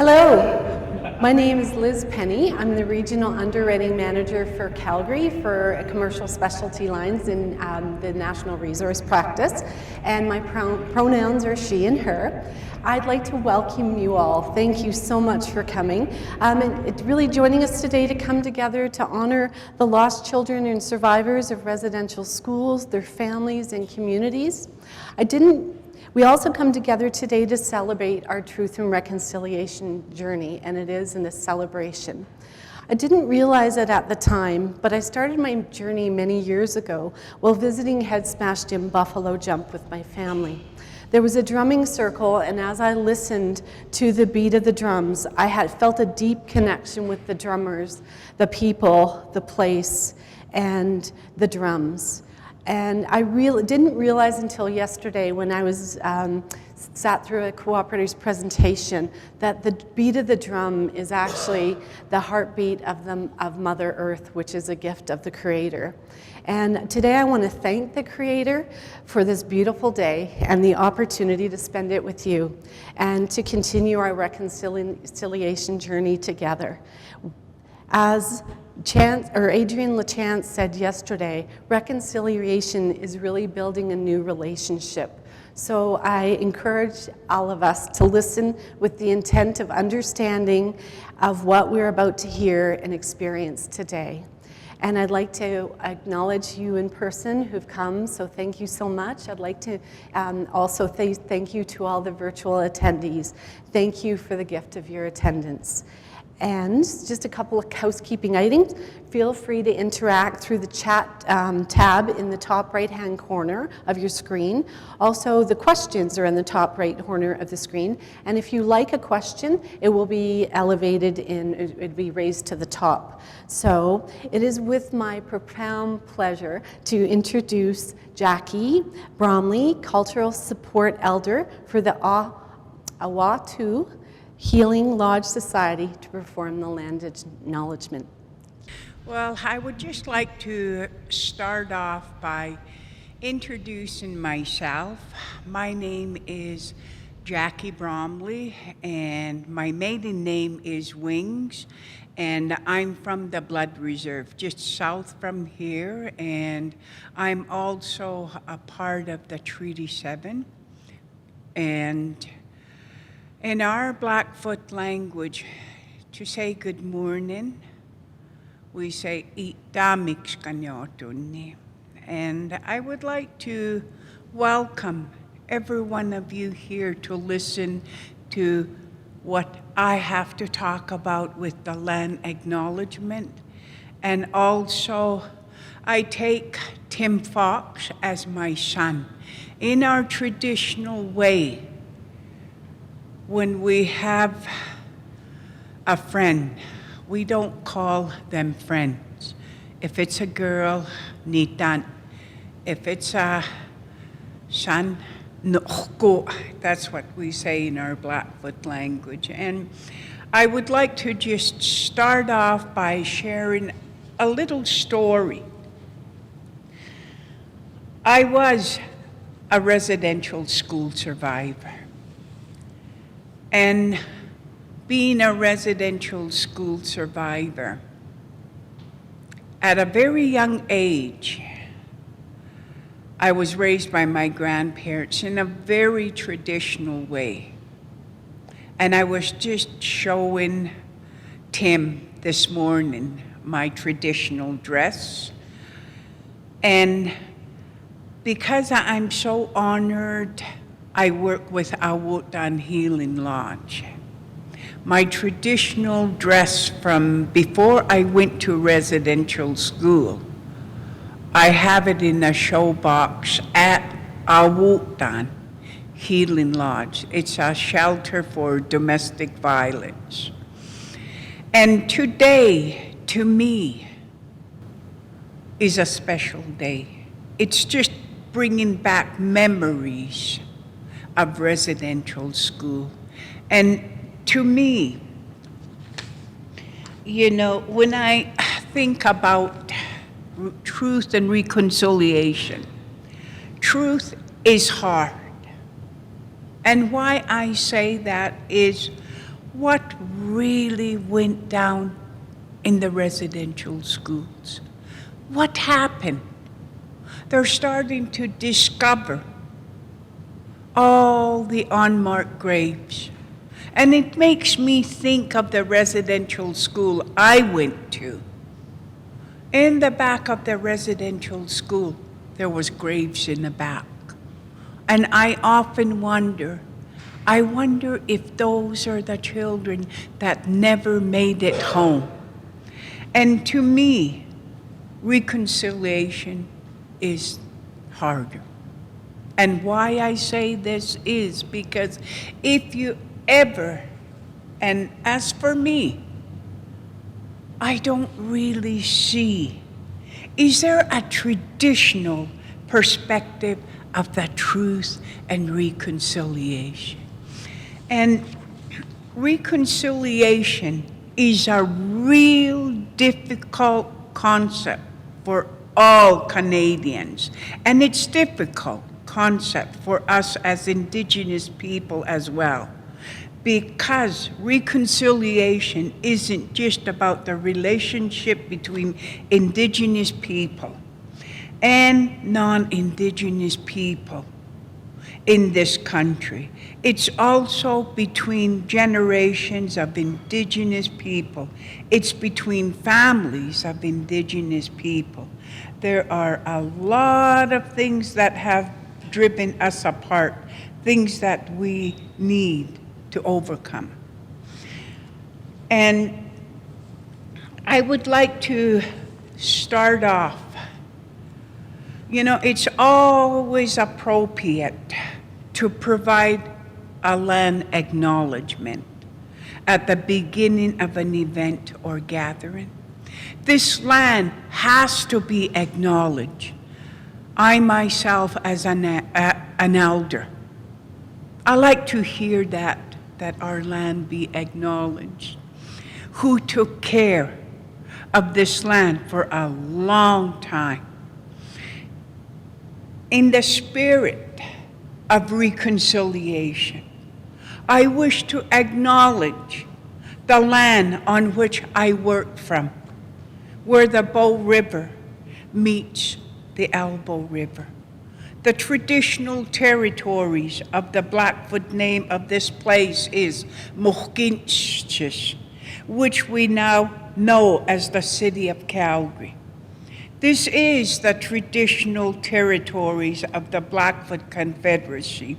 Hello, my name is Liz Penney. I'm the Regional Underwriting Manager for Calgary for commercial specialty lines in the National Resource Practice, and my pronouns are she and her. I'd like to welcome you all. Thank you so much for coming. And it's really joining us today to come together to honor the lost children and survivors of residential schools, their families and communities. We also come together today to celebrate our truth and reconciliation journey, and it is in a celebration. I didn't realize it at the time, but I started my journey many years ago while visiting Head Smashed in Buffalo Jump with my family. There was a drumming circle, and as I listened to the beat of the drums, I had felt a deep connection with the drummers, the people, the place, and the drums. And I didn't realize until yesterday when I was sat through a cooperative's presentation that the beat of the drum is actually the heartbeat of Mother Earth, which is a gift of the Creator. And today I want to thank the Creator for this beautiful day and the opportunity to spend it with you and to continue our reconciliation journey together. As Adrienne LaChance said yesterday, reconciliation is really building a new relationship. So I encourage all of us to listen with the intent of understanding of what we're about to hear and experience today. And I'd like to acknowledge you in person who've come, so thank you so much. I'd like to also thank you to all the virtual attendees. Thank you for the gift of your attendance. And just a couple of housekeeping items. Feel free to interact through the chat tab in the top right-hand corner of your screen. Also, the questions are in the top right corner of the screen. And if you like a question, it will be elevated and it'll be raised to the top. So it is with my profound pleasure to introduce Jackie Bromley, Cultural Support Elder for the Awo-taan Healing Lodge Society, to perform the land acknowledgement. Well, I would just like to start off by introducing myself. My name is Jackie Bromley, and my maiden name is Wings, and I'm from the Blood Reserve, just south from here, and I'm also a part of the Treaty 7, and in our Blackfoot language, to say good morning, we say itamix kanyotuni. And I would like to welcome every one of you here to listen to what I have to talk about with the land acknowledgement. And also, I take Tim Fox as my son. In our traditional way, when we have a friend, we don't call them friends. If it's a girl, nitan. If it's a son, nohko. That's what we say in our Blackfoot language. And I would like to just start off by sharing a little story. I was a residential school survivor. And being a residential school survivor, at a very young age, I was raised by my grandparents in a very traditional way. And I was just showing Tim this morning my traditional dress. And because I'm so honored, I work with Awo-taan Healing Lodge. My traditional dress from before I went to residential school, I have it in a show box at Awo-taan Healing Lodge. It's a shelter for domestic violence. And today, to me, is a special day. It's just bringing back memories of residential school. And to me, you know, when I think about truth and reconciliation, truth is hard. And why I say that is what really went down in the residential schools. What happened? They're starting to discover all the unmarked graves. And it makes me think of the residential school I went to. In the back of the residential school, there was graves in the back. And I often wonder if those are the children that never made it home. And to me, reconciliation is harder. And why I say this is because if you ever, and as for me, I don't really see, is there a traditional perspective of the truth and reconciliation? And reconciliation is a real difficult concept for all Canadians. And it's difficult concept for us as Indigenous people as well. Because reconciliation isn't just about the relationship between Indigenous people and non-Indigenous people in this country. It's also between generations of Indigenous people. It's between families of Indigenous people. There are a lot of things that have driven us apart, things that we need to overcome. And I would like to start off. You know, it's always appropriate to provide a land acknowledgement at the beginning of an event or gathering. This land has to be acknowledged. I myself, as an elder, I like to hear that our land be acknowledged. Who took care of this land for a long time. In the spirit of reconciliation, I wish to acknowledge the land on which I work from, where the Bow River meets the Elbow River. The traditional territories of the Blackfoot name of this place is Mohkinchis, which we now know as the city of Calgary. This is the traditional territories of the Blackfoot Confederacy,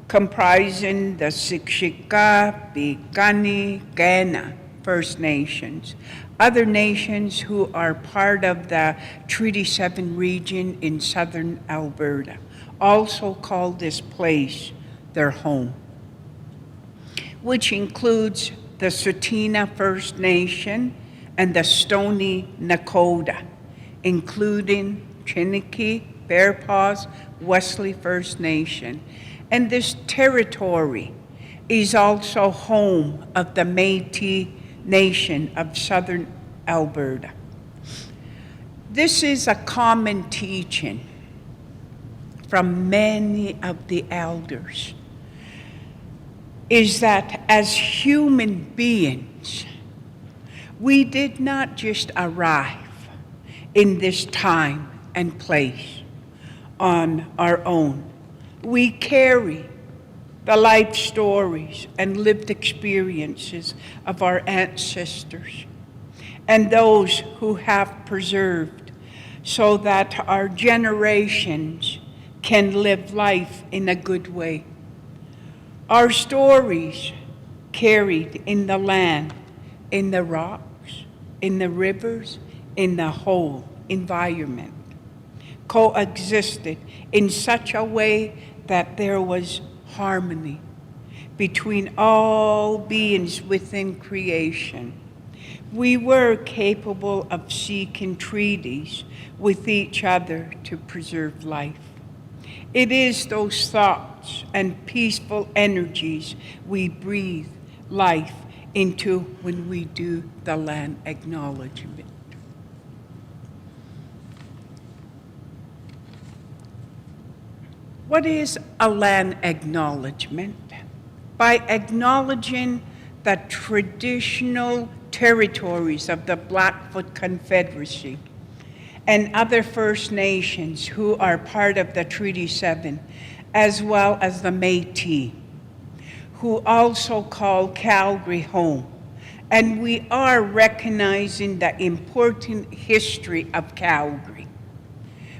comprising the Siksika, Piikani, Kainai First Nations, other nations who are part of the Treaty 7 region in southern Alberta, also call this place their home, which includes the Tsuut'ina First Nation and the Stoney Nakoda, including Chiniki, Bear Paws, Wesley First Nation. And this territory is also home of the Métis Nation of southern Alberta. This is a common teaching from many of the elders, is that as human beings, we did not just arrive in this time and place on our own. We carry the life stories and lived experiences of our ancestors and those who have preserved so that our generations can live life in a good way. Our stories carried in the land, in the rocks, in the rivers, in the whole environment, coexisted in such a way that there was harmony between all beings within creation. We were capable of seeking treaties with each other to preserve life. It is those thoughts and peaceful energies we breathe life into when we do the land acknowledgement. What is a land acknowledgement? By acknowledging the traditional territories of the Blackfoot Confederacy and other First Nations who are part of the Treaty 7, as well as the Métis, who also call Calgary home. And we are recognizing the important history of Calgary.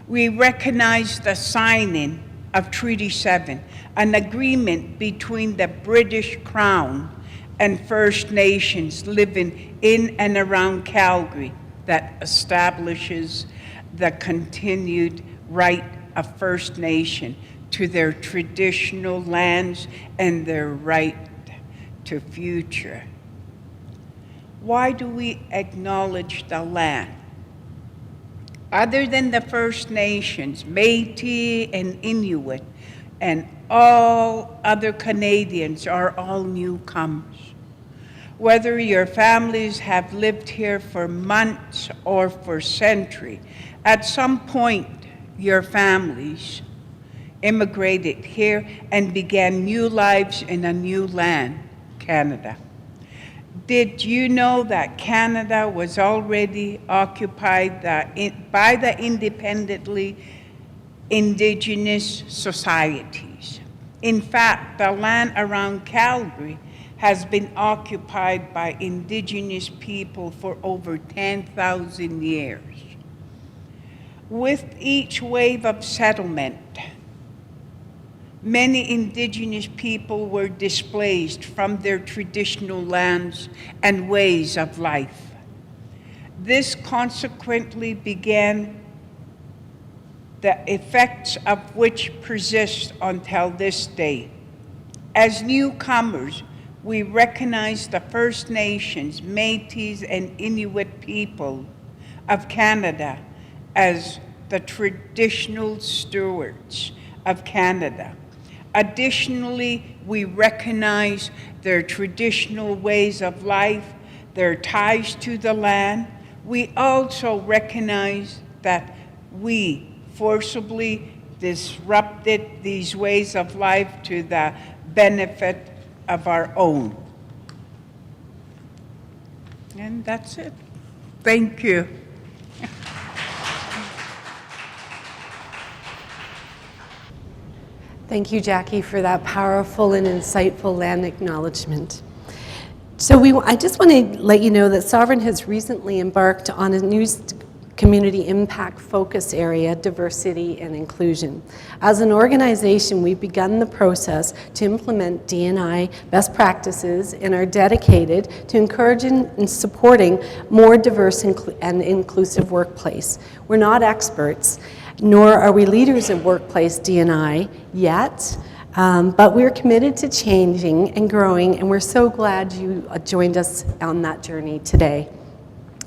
We recognize the signing of Treaty 7, an agreement between the British Crown and First Nations living in and around Calgary that establishes the continued right of First Nation to their traditional lands and their right to future. Why do we acknowledge the land? Other than the First Nations, Métis and Inuit, and all other Canadians are all newcomers. Whether your families have lived here for months or for centuries, at some point your families immigrated here and began new lives in a new land, Canada. Did you know that Canada was already occupied by the independently Indigenous societies? In fact, the land around Calgary has been occupied by Indigenous people for over 10,000 years. With each wave of settlement, many Indigenous people were displaced from their traditional lands and ways of life. This consequently began the effects of which persist until this day. As newcomers, we recognize the First Nations, Métis, and Inuit people of Canada as the traditional stewards of Canada. Additionally, we recognize their traditional ways of life, their ties to the land. We also recognize that we forcibly disrupted these ways of life to the benefit of our own. And that's it. Thank you. Thank you, Jackie, for that powerful and insightful land acknowledgement. So I just want to let you know that Souveraine has recently embarked on a new community impact focus area, diversity and inclusion. As an organization, we've begun the process to implement D&I best practices and are dedicated to encouraging and supporting more diverse and inclusive workplace. We're not experts, nor are we leaders in workplace D&I yet, but we're committed to changing and growing, and we're so glad you joined us on that journey today.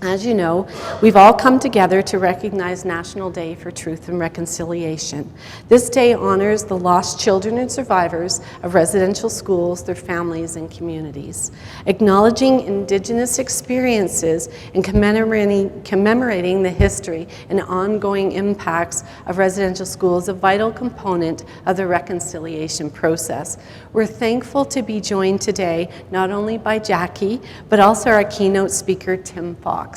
As you know, we've all come together to recognize National Day for Truth and Reconciliation. This day honors the lost children and survivors of residential schools, their families, and communities. Acknowledging Indigenous experiences and commemorating the history and ongoing impacts of residential schools is a vital component of the reconciliation process. We're thankful to be joined today not only by Jackie, but also our keynote speaker, Tim Fox.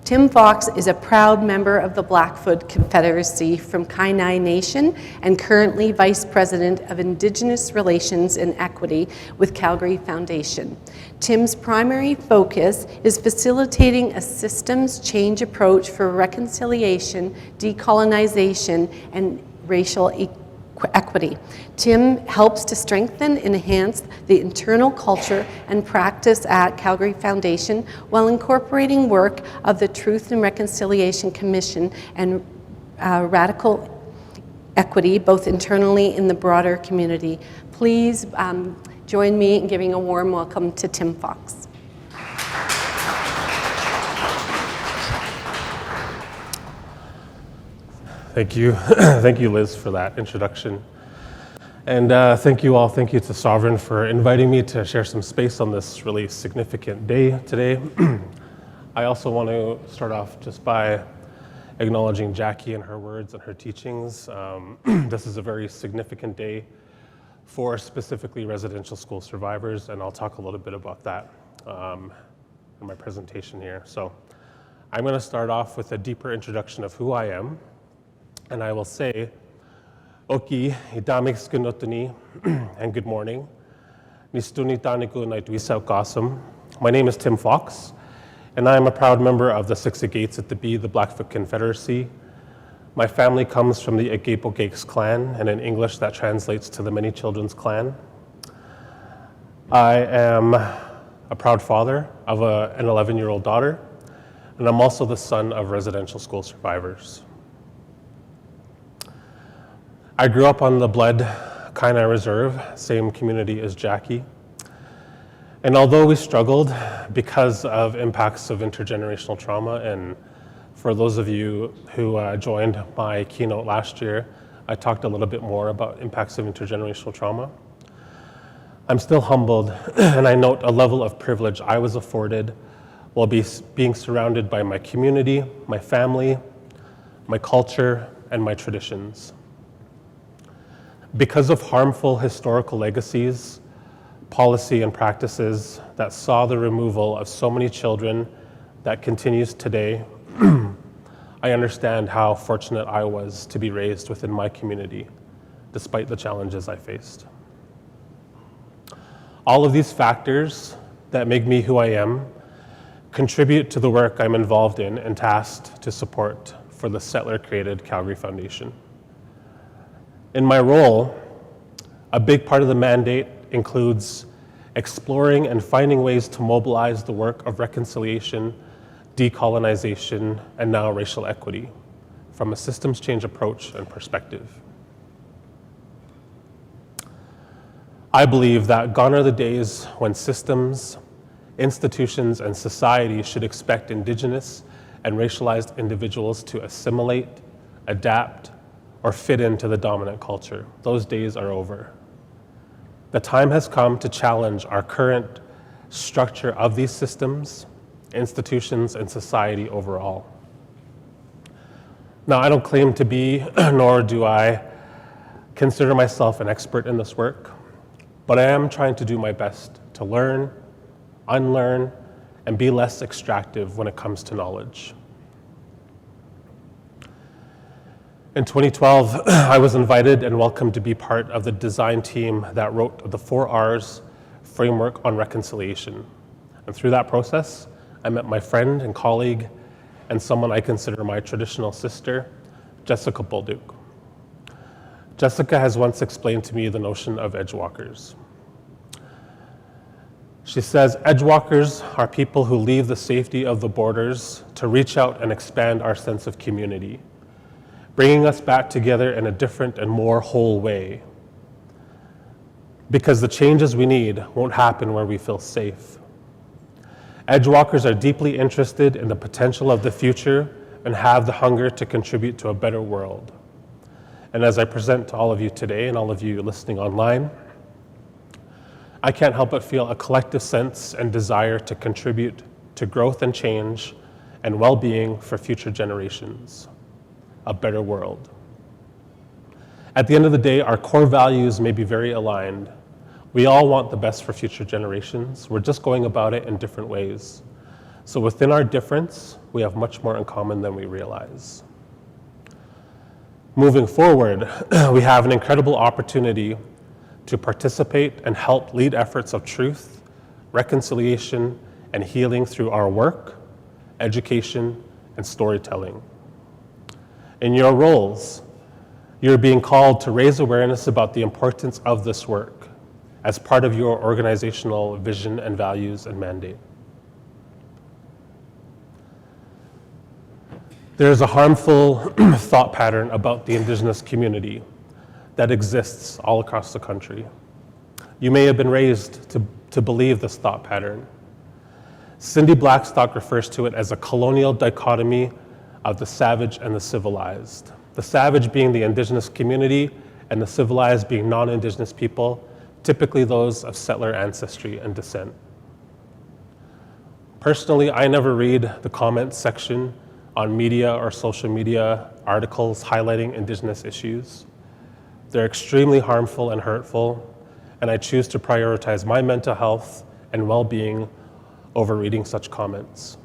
Tim Fox is a proud member of the Blackfoot Confederacy from Kainai Nation and currently Vice President of Indigenous Relations and Equity with Calgary Foundation. Tim's primary focus is facilitating a systems change approach for reconciliation, decolonization, and racial equity. Tim helps to strengthen and enhance the internal culture and practice at Calgary Foundation while incorporating work of the Truth and Reconciliation Commission and radical equity, both internally and in the broader community. Please join me in giving a warm welcome to Tim Fox. Thank you. Thank you, Liz, for that introduction. And thank you all. Thank you to Souveraine for inviting me to share some space on this really significant day today. I also want to start off just by acknowledging Jackie and her words and her teachings. This is a very significant day for specifically residential school survivors, and I'll talk a little bit about that in my presentation here. So I'm going to start off with a deeper introduction of who I am, and I will say, Oki, idamik skunotuni, and good morning. Nistuni taniku naituisa kasam. My name is Tim Fox, and I am a proud member of the Siksikates at the Blackfoot Confederacy. My family comes from the Agapo-Gakes clan, and in English that translates to the Many Children's Clan. I am a proud father of an 11-year-old daughter, and I'm also the son of residential school survivors. I grew up on the Blood Kainai Reserve, same community as Jackie. And although we struggled because of impacts of intergenerational trauma, and for those of you who joined my keynote last year, I talked a little bit more about impacts of intergenerational trauma. I'm still humbled, and I note a level of privilege I was afforded while being surrounded by my community, my family, my culture, and my traditions. Because of harmful historical legacies, policy, and practices that saw the removal of so many children that continues today, I understand how fortunate I was to be raised within my community, despite the challenges I faced. All of these factors that make me who I am contribute to the work I'm involved in and tasked to support for the settler-created Calgary Foundation. In my role, a big part of the mandate includes exploring and finding ways to mobilize the work of reconciliation, decolonization, and now racial equity from a systems change approach and perspective. I believe that gone are the days when systems, institutions, and society should expect Indigenous and racialized individuals to assimilate, adapt, or fit into the dominant culture. Those days are over. The time has come to challenge our current structure of these systems, institutions, and society overall. Now, I don't claim to be, nor do I consider myself an expert in this work, but I am trying to do my best to learn, unlearn, and be less extractive when it comes to knowledge. In 2012, I was invited and welcomed to be part of the design team that wrote the 4 R's framework on reconciliation. And through that process, I met my friend and colleague and someone I consider my traditional sister, Jessica Bolduc. Jessica has once explained to me the notion of edgewalkers. She says, edgewalkers are people who leave the safety of the borders to reach out and expand our sense of community, bringing us back together in a different and more whole way. Because the changes we need won't happen where we feel safe. Edgewalkers are deeply interested in the potential of the future and have the hunger to contribute to a better world. And as I present to all of you today and all of you listening online, I can't help but feel a collective sense and desire to contribute to growth and change and well-being for future generations. A better world. At the end of the day, our core values may be very aligned. We all want the best for future generations. We're just going about it in different ways. So within our difference, we have much more in common than we realize. Moving forward, we have an incredible opportunity to participate and help lead efforts of truth, reconciliation, and healing through our work, education, and storytelling. In your roles, you're being called to raise awareness about the importance of this work as part of your organizational vision and values and mandate. There is a harmful thought pattern about the Indigenous community that exists all across the country. You may have been raised to believe this thought pattern. Cindy Blackstock refers to it as a colonial dichotomy of the savage and the civilized. The savage being the Indigenous community and the civilized being non-Indigenous people, typically those of settler ancestry and descent. Personally, I never read the comments section on media or social media articles highlighting Indigenous issues. They're extremely harmful and hurtful, and I choose to prioritize my mental health and well-being over reading such comments.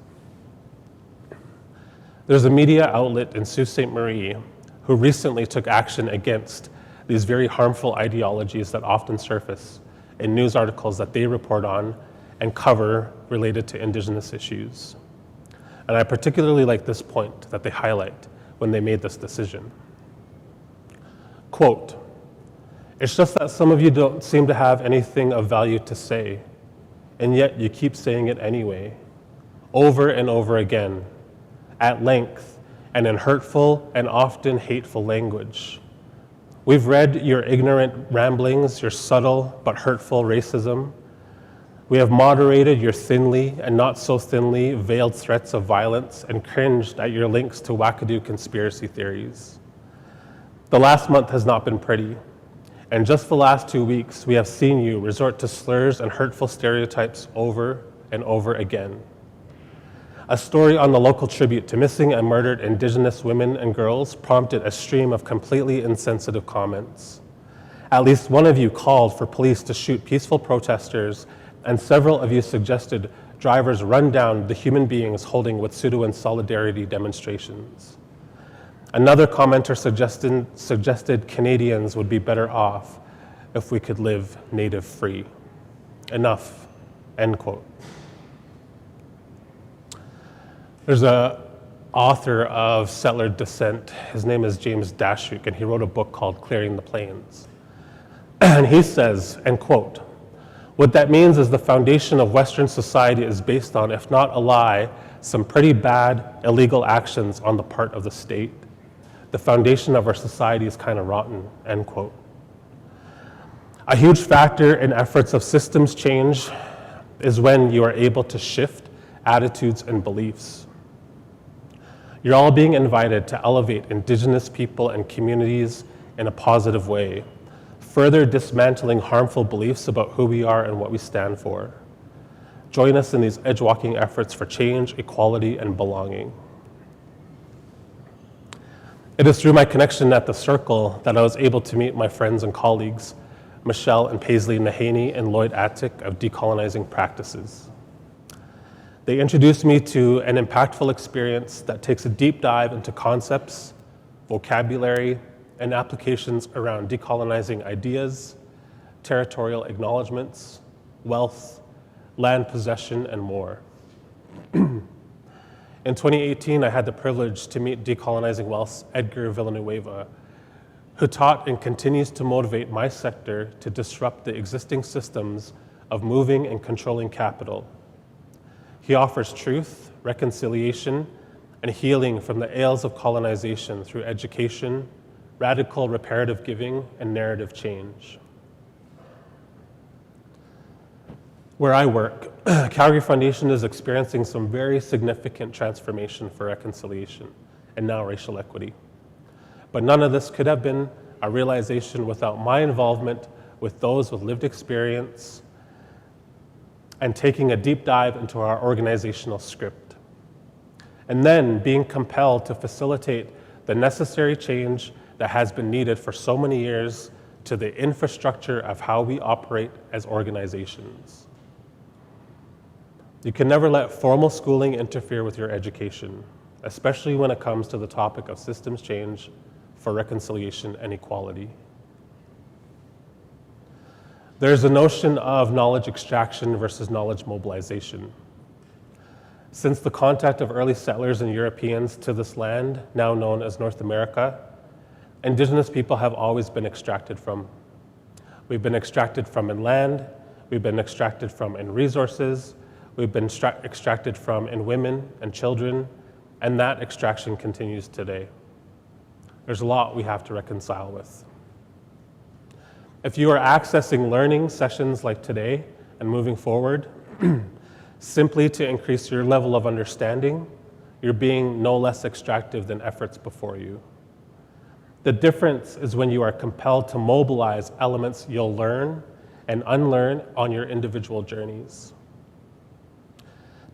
There's a media outlet in Sault Ste. Marie who recently took action against these very harmful ideologies that often surface in news articles that they report on and cover related to Indigenous issues. And I particularly like this point that they highlight when they made this decision. Quote, "It's just that some of you don't seem to have anything of value to say, and yet you keep saying it anyway, over and over again, at length, and in hurtful and often hateful language. We've read your ignorant ramblings, your subtle but hurtful racism. We have moderated your thinly and not so thinly veiled threats of violence and cringed at your links to wackadoo conspiracy theories. The last month has not been pretty, and just the last 2 weeks, we have seen you resort to slurs and hurtful stereotypes over and over again. A story on the local tribute to missing and murdered Indigenous women and girls prompted a stream of completely insensitive comments. At least one of you called for police to shoot peaceful protesters, and several of you suggested drivers run down the human beings holding Wet'suwet'en solidarity demonstrations. Another commenter suggested Canadians would be better off if we could live native free. Enough," end quote. There's an author of settler descent. His name is James Dashuk, and he wrote a book called Clearing the Plains. And he says, and quote, "What that means is the foundation of Western society is based on, if not a lie, some pretty bad illegal actions on the part of the state. The foundation of our society is kind of rotten," end quote. A huge factor in efforts of systems change is when you are able to shift attitudes and beliefs. You're all being invited to elevate Indigenous people and communities in a positive way, further dismantling harmful beliefs about who we are and what we stand for. Join us in these edge-walking efforts for change, equality, and belonging. It is through my connection at the Circle that I was able to meet my friends and colleagues, Michelle and Paisley Nahaney and Lloyd Attic of Decolonizing Practices. They introduced me to an impactful experience that takes a deep dive into concepts, vocabulary, and applications around decolonizing ideas, territorial acknowledgements, wealth, land possession, and more. In 2018, I had the privilege to meet Decolonizing Wealth's Edgar Villanueva, who taught and continues to motivate my sector to disrupt the existing systems of moving and controlling capital. He offers truth, reconciliation, and healing from the ails of colonization through education, radical reparative giving, and narrative change. Where I work, Calgary Foundation is experiencing some very significant transformation for reconciliation and now racial equity. But none of this could have been a realization without my involvement with those with lived experience and taking a deep dive into our organizational script. And then being compelled to facilitate the necessary change that has been needed for so many years to the infrastructure of how we operate as organizations. You can never let formal schooling interfere with your education, especially when it comes to the topic of systems change for reconciliation and equality. There's a notion of knowledge extraction versus knowledge mobilization. Since the contact of early settlers and Europeans to this land, now known as North America, Indigenous people have always been extracted from. We've been extracted from in land, we've been extracted from in resources, we've been extracted from in women and children, and that extraction continues today. There's a lot we have to reconcile with. If you are accessing learning sessions like today and moving forward, simply to increase your level of understanding, you're being no less extractive than efforts before you. The difference is when you are compelled to mobilize elements you'll learn and unlearn on your individual journeys.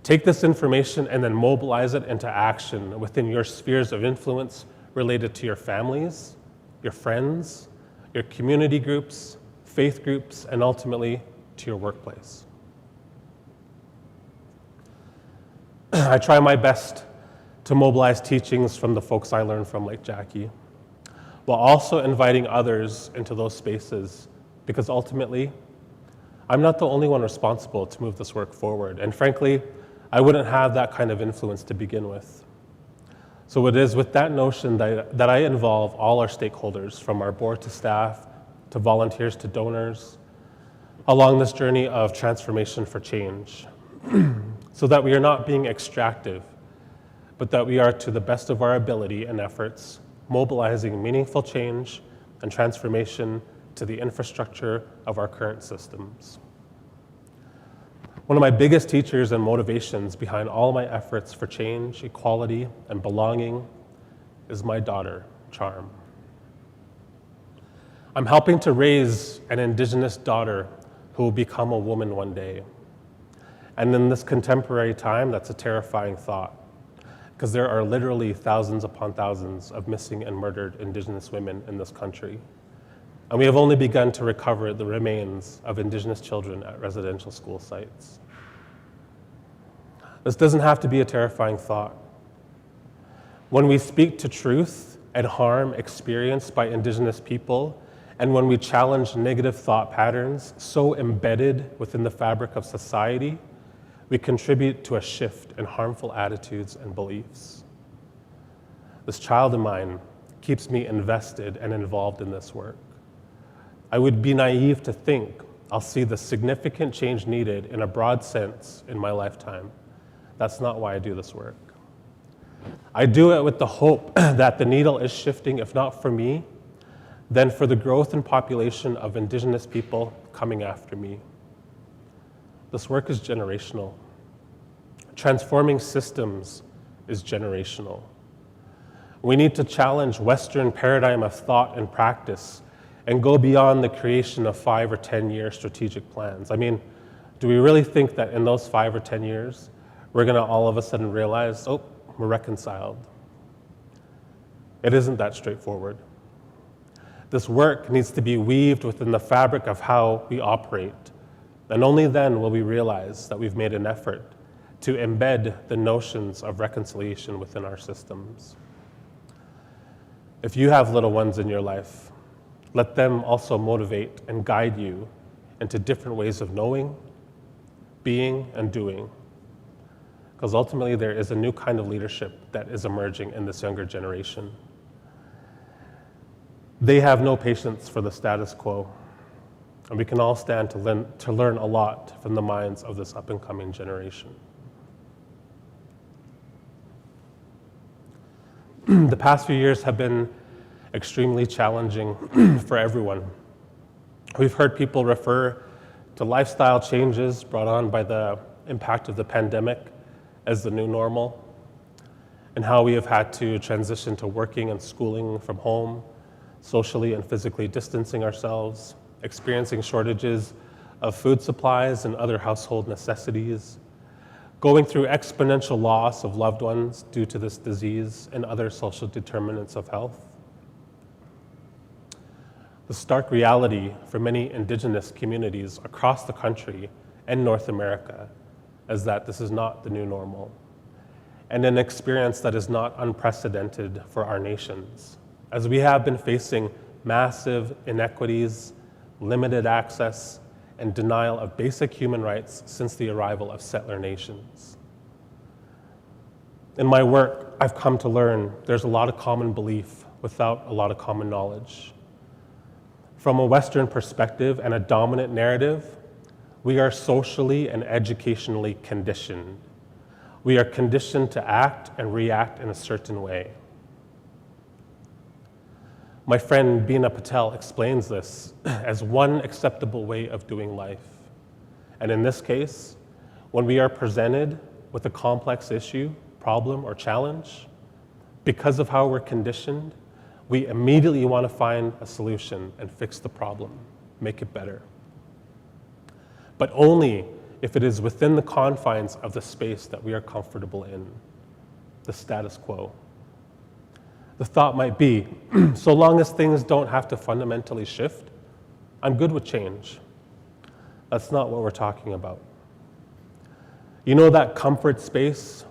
Take this information and then mobilize it into action within your spheres of influence related to your families, your friends, your community groups, faith groups, and ultimately to your workplace. I try my best to mobilize teachings from the folks I learned from, like Jackie, while also inviting others into those spaces, because ultimately, I'm not the only one responsible to move this work forward. And frankly, I wouldn't have that kind of influence to begin with. So it is with that notion that I involve all our stakeholders, from our board to staff, to volunteers to donors, along this journey of transformation for change, so that we are not being extractive, but that we are, to the best of our ability and efforts, mobilizing meaningful change and transformation to the infrastructure of our current systems. One of my biggest teachers and motivations behind all my efforts for change, equality, and belonging is my daughter, Charm. I'm helping to raise an Indigenous daughter who will become a woman one day. And in this contemporary time, that's a terrifying thought, because there are literally thousands upon thousands of missing and murdered Indigenous women in this country. And we have only begun to recover the remains of Indigenous children at residential school sites. This doesn't have to be a terrifying thought. When we speak to truth and harm experienced by Indigenous people, and when we challenge negative thought patterns so embedded within the fabric of society, we contribute to a shift in harmful attitudes and beliefs. This child of mine keeps me invested and involved in this work. I would be naive to think I'll see the significant change needed in a broad sense in my lifetime. That's not why I do this work. I do it with the hope that the needle is shifting, if not for me, then for the growth and population of Indigenous people coming after me. This work is generational. Transforming systems is generational. We need to challenge Western paradigm of thought and practice and go beyond the creation of 5 or 10-year strategic plans. I mean, do we really think that in those 5 or 10 years, we're gonna all of a sudden realize, oh, we're reconciled? It isn't that straightforward. This work needs to be weaved within the fabric of how we operate. And only then will we realize that we've made an effort to embed the notions of reconciliation within our systems. If you have little ones in your life, let them also motivate and guide you into different ways of knowing, being, and doing. Because ultimately there is a new kind of leadership that is emerging in this younger generation. They have no patience for the status quo. And we can all stand to learn a lot from the minds of this up-and-coming generation. The past few years have been extremely challenging for everyone. We've heard people refer to lifestyle changes brought on by the impact of the pandemic as the new normal, and how we have had to transition to working and schooling from home, socially and physically distancing ourselves, experiencing shortages of food supplies and other household necessities, going through exponential loss of loved ones due to this disease and other social determinants of health. The stark reality for many Indigenous communities across the country and North America is that this is not the new normal, and an experience that is not unprecedented for our nations, as we have been facing massive inequities, limited access, and denial of basic human rights since the arrival of settler nations. In my work, I've come to learn there's a lot of common belief without a lot of common knowledge. From a Western perspective and a dominant narrative, we are socially and educationally conditioned. We are conditioned to act and react in a certain way. My friend Beena Patel explains this as one acceptable way of doing life. And in this case, when we are presented with a complex issue, problem, or challenge, because of how we're conditioned, we immediately want to find a solution and fix the problem, make it better. But only if it is within the confines of the space that we are comfortable in, the status quo. The thought might be, so long as things don't have to fundamentally shift, I'm good with change. That's not what we're talking about. You know that comfort space?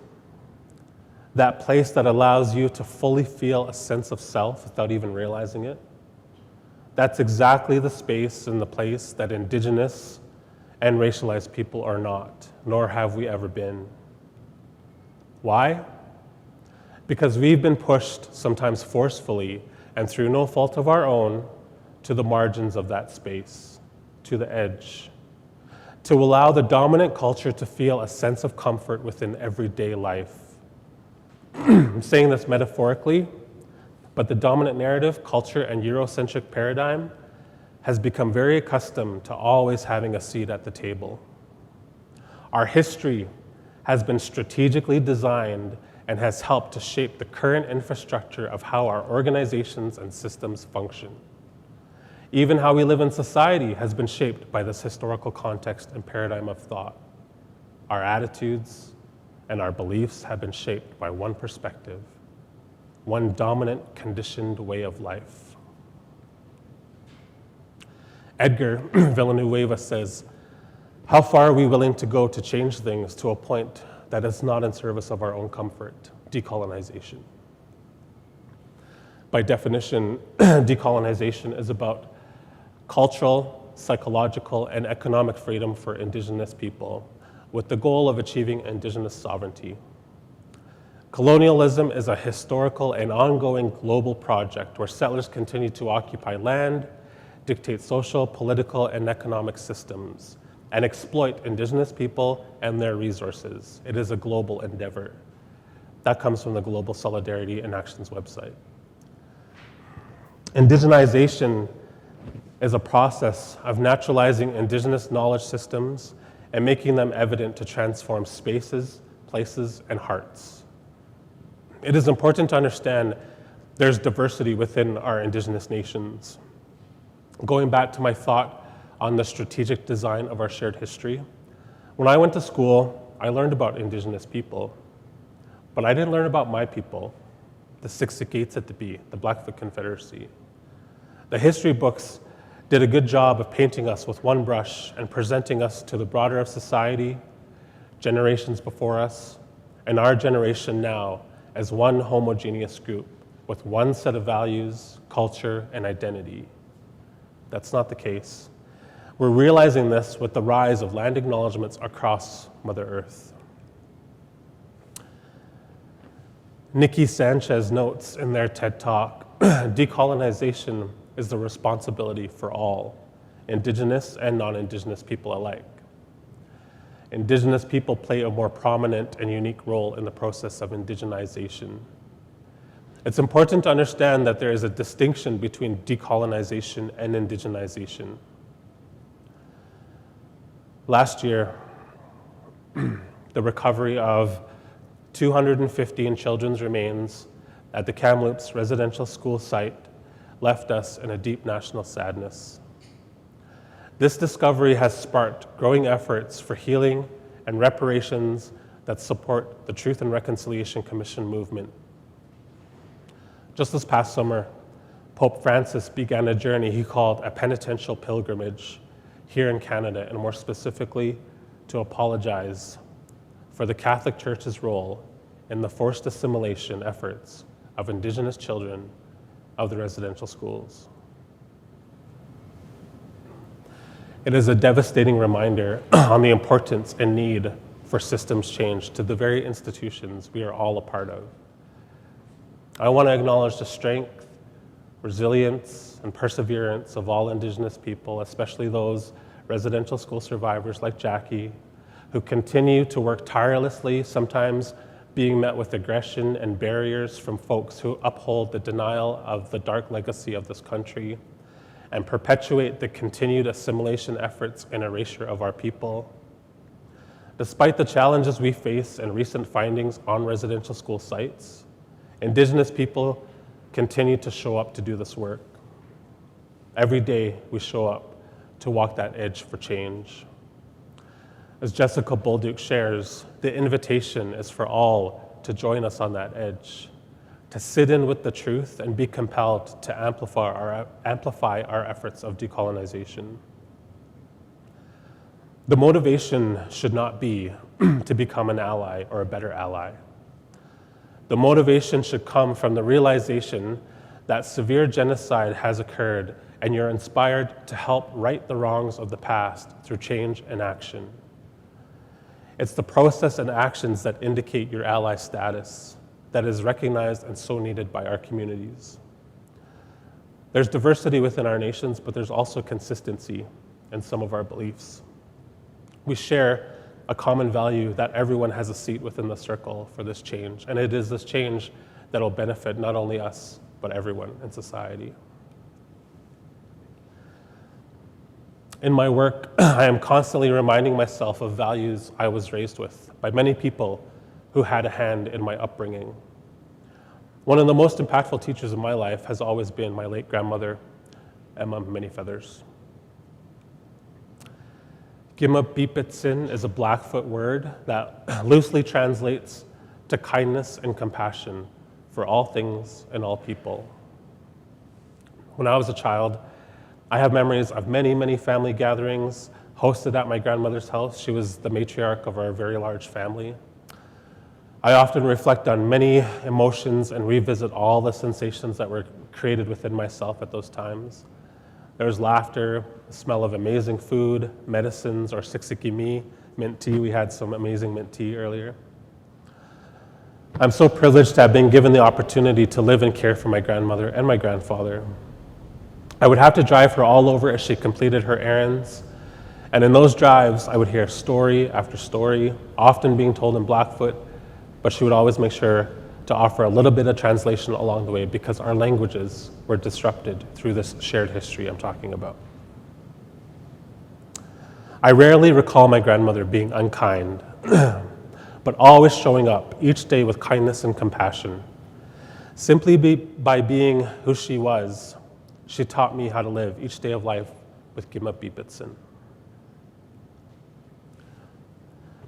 That place that allows you to fully feel a sense of self without even realizing it? That's exactly the space and the place that Indigenous and racialized people are not, nor have we ever been. Why? Because we've been pushed, sometimes forcefully, and through no fault of our own, to the margins of that space, to the edge, to allow the dominant culture to feel a sense of comfort within everyday life. I'm saying this metaphorically, but the dominant narrative, culture, and Eurocentric paradigm has become very accustomed to always having a seat at the table. Our history has been strategically designed and has helped to shape the current infrastructure of how our organizations and systems function. Even how we live in society has been shaped by this historical context and paradigm of thought. Our attitudes and our beliefs have been shaped by one perspective, one dominant, conditioned way of life. Edgar Villanueva says, "How far are we willing to go to change things to a point that is not in service of our own comfort?" Decolonization. By definition, decolonization is about cultural, psychological, and economic freedom for Indigenous people, with the goal of achieving Indigenous sovereignty. Colonialism is a historical and ongoing global project where settlers continue to occupy land, dictate social, political, and economic systems, and exploit Indigenous people and their resources. It is a global endeavor. That comes from the Global Solidarity and Actions website. Indigenization is a process of naturalizing Indigenous knowledge systems and making them evident to transform spaces, places, and hearts. It is important to understand there's diversity within our Indigenous nations. Going back to my thought on the strategic design of our shared history, when I went to school, I learned about Indigenous people, but I didn't learn about my people, the Siksikaits at the B, the Blackfoot Confederacy. The history books did a good job of painting us with one brush and presenting us to the broader of society, generations before us, and our generation now as one homogeneous group with one set of values, culture, and identity. That's not the case. We're realizing this with the rise of land acknowledgements across Mother Earth. Nikki Sanchez notes in their TED Talk, decolonization is the responsibility for all, Indigenous and non-Indigenous people alike. Indigenous people play a more prominent and unique role in the process of indigenization. It's important to understand that there is a distinction between decolonization and indigenization. Last year, the recovery of 215 children's remains at the Kamloops residential school site left us in a deep national sadness. This discovery has sparked growing efforts for healing and reparations that support the Truth and Reconciliation Commission movement. Just this past summer, Pope Francis began a journey he called a penitential pilgrimage here in Canada, and more specifically, to apologize for the Catholic Church's role in the forced assimilation efforts of Indigenous children of the residential schools. It is a devastating reminder on the importance and need for systems change to the very institutions we are all a part of. I want to acknowledge the strength, resilience, and perseverance of all Indigenous people, especially those residential school survivors like Jackie, who continue to work tirelessly, sometimes being met with aggression and barriers from folks who uphold the denial of the dark legacy of this country and perpetuate the continued assimilation efforts and erasure of our people. Despite the challenges we face and recent findings on residential school sites, Indigenous people continue to show up to do this work. Every day we show up to walk that edge for change. As Jessica Bolduc shares, the invitation is for all to join us on that edge, to sit in with the truth and be compelled to amplify our efforts of decolonization. The motivation should not be to become an ally or a better ally. The motivation should come from the realization that severe genocide has occurred and you're inspired to help right the wrongs of the past through change and action. It's the process and actions that indicate your ally status that is recognized and so needed by our communities. There's diversity within our nations, but there's also consistency in some of our beliefs. We share a common value that everyone has a seat within the circle for this change, and it is this change that will benefit not only us, but everyone in society. In my work, I am constantly reminding myself of values I was raised with by many people who had a hand in my upbringing. One of the most impactful teachers in my life has always been my late grandmother, Emma Many Feathers. Gimabipitsin is a Blackfoot word that loosely translates to kindness and compassion for all things and all people. When I was a child, I have memories of many, many family gatherings hosted at my grandmother's house. She was the matriarch of our very large family. I often reflect on many emotions and revisit all the sensations that were created within myself at those times. There was laughter, the smell of amazing food, medicines, or siksikimi, mint tea. We had some amazing mint tea earlier. I'm so privileged to have been given the opportunity to live and care for my grandmother and my grandfather. I would have to drive her all over as she completed her errands. And in those drives, I would hear story after story, often being told in Blackfoot, but she would always make sure to offer a little bit of translation along the way because our languages were disrupted through this shared history I'm talking about. I rarely recall my grandmother being unkind, but always showing up each day with kindness and compassion. Simply by being who she was, she taught me how to live each day of life with Gimabipitsin.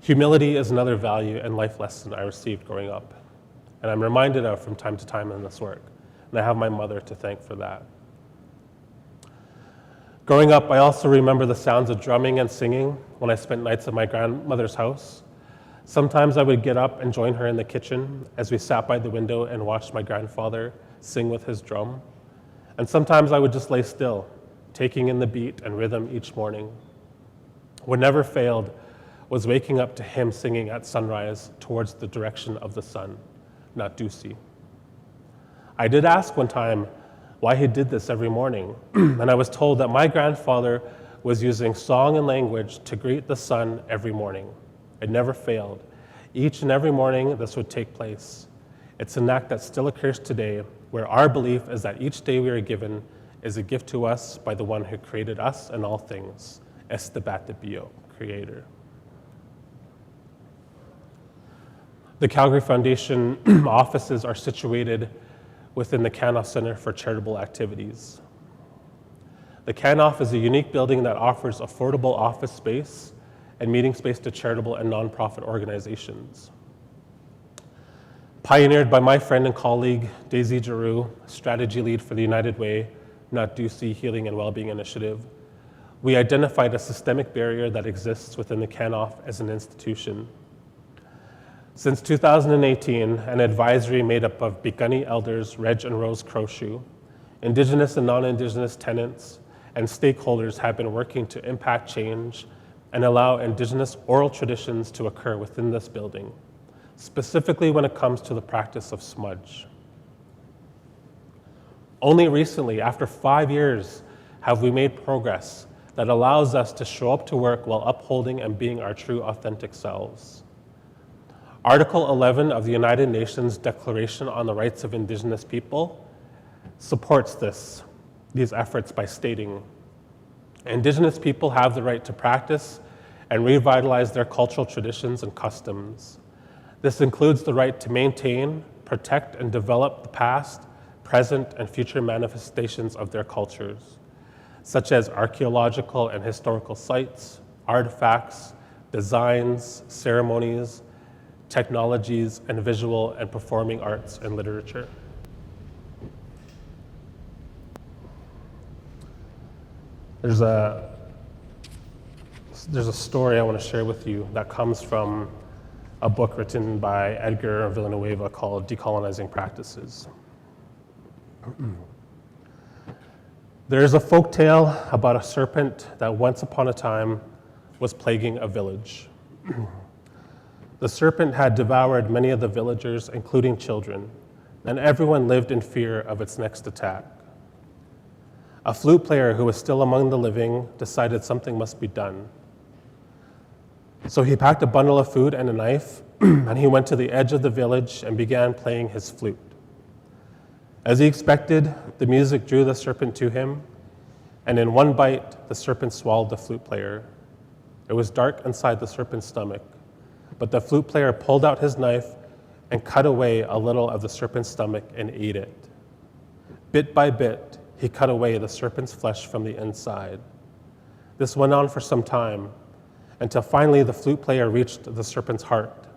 Humility is another value and life lesson I received growing up, and I'm reminded of from time to time in this work, and I have my mother to thank for that. Growing up, I also remember the sounds of drumming and singing when I spent nights at my grandmother's house. Sometimes I would get up and join her in the kitchen as we sat by the window and watched my grandfather sing with his drum. And sometimes I would just lay still, taking in the beat and rhythm each morning. What never failed was waking up to him singing at sunrise towards the direction of the sun, not Dusi. I did ask one time why he did this every morning, and I was told that my grandfather was using song and language to greet the sun every morning. It never failed. Each and every morning this would take place. It's an act that still occurs today, where our belief is that each day we are given is a gift to us by the one who created us and all things, Estebatibio, Creator. The Calgary Foundation offices are situated within the Kainai Center for Charitable Activities. The Kainai is a unique building that offers affordable office space and meeting space to charitable and nonprofit organizations. Pioneered by my friend and colleague, Daisy Giroux, strategy lead for the United Way, Not Dusi Healing and Wellbeing Initiative, we identified a systemic barrier that exists within the Kainai as an institution. Since 2018, an advisory made up of Bikani elders, Reg and Rose Crowshoe, Indigenous and non-Indigenous tenants, and stakeholders have been working to impact change and allow Indigenous oral traditions to occur within this building, specifically when it comes to the practice of smudge. Only recently, after 5 years, have we made progress that allows us to show up to work while upholding and being our true authentic selves. Article 11 of the United Nations Declaration on the Rights of Indigenous People supports these efforts by stating, Indigenous people have the right to practice and revitalize their cultural traditions and customs. This includes the right to maintain, protect, and develop the past, present, and future manifestations of their cultures, such as archaeological and historical sites, artifacts, designs, ceremonies, technologies, and visual and performing arts and literature. There's a story I want to share with you that comes from a book written by Edgar Villanueva called Decolonizing Practices. There's a folk tale about a serpent that once upon a time was plaguing a village. The serpent had devoured many of the villagers, including children, and everyone lived in fear of its next attack. A flute player who was still among the living decided something must be done. So he packed a bundle of food and a knife, and he went to the edge of the village and began playing his flute. As he expected, the music drew the serpent to him, and in one bite, the serpent swallowed the flute player. It was dark inside the serpent's stomach, but the flute player pulled out his knife and cut away a little of the serpent's stomach and ate it. Bit by bit, he cut away the serpent's flesh from the inside. This went on for some time, until finally the flute player reached the serpent's heart.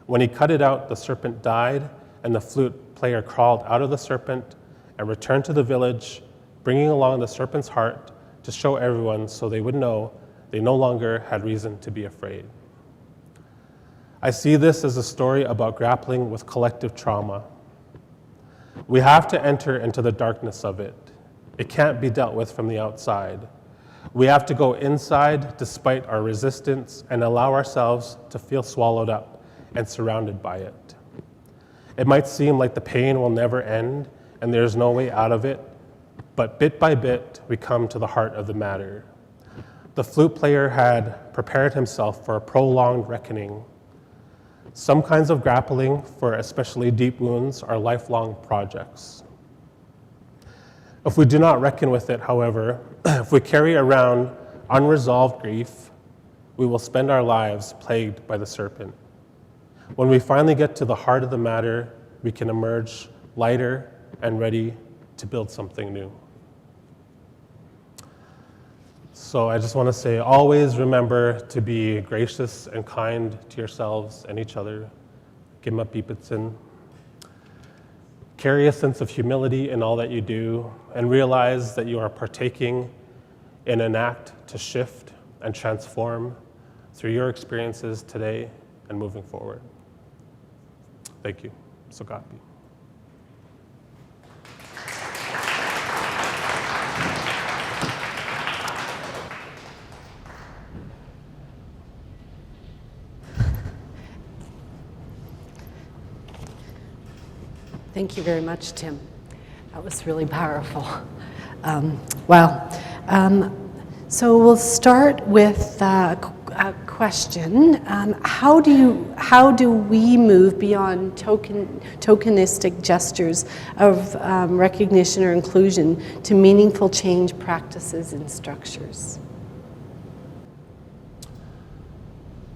When he cut it out, the serpent died, and the flute player crawled out of the serpent and returned to the village, bringing along the serpent's heart to show everyone so they would know they no longer had reason to be afraid. I see this as a story about grappling with collective trauma. We have to enter into the darkness of it. It can't be dealt with from the outside. We have to go inside despite our resistance and allow ourselves to feel swallowed up and surrounded by it. It might seem like the pain will never end and there's no way out of it, but bit by bit, we come to the heart of the matter. The flute player had prepared himself for a prolonged reckoning. Some kinds of grappling for especially deep wounds are lifelong projects. If we do not reckon with it, however, if we carry around unresolved grief, we will spend our lives plagued by the serpent. When we finally get to the heart of the matter, we can emerge lighter and ready to build something new. So I just want to say, always remember to be gracious and kind to yourselves and each other. Gimma pipitsin. Carry a sense of humility in all that you do, and realize that you are partaking in an act to shift and transform through your experiences today and moving forward. Thank you. Sogapi. Thank you very much, Tim. That was really powerful. Wow. So we'll start with a question. How do we move beyond tokenistic gestures of recognition or inclusion to meaningful change practices and structures?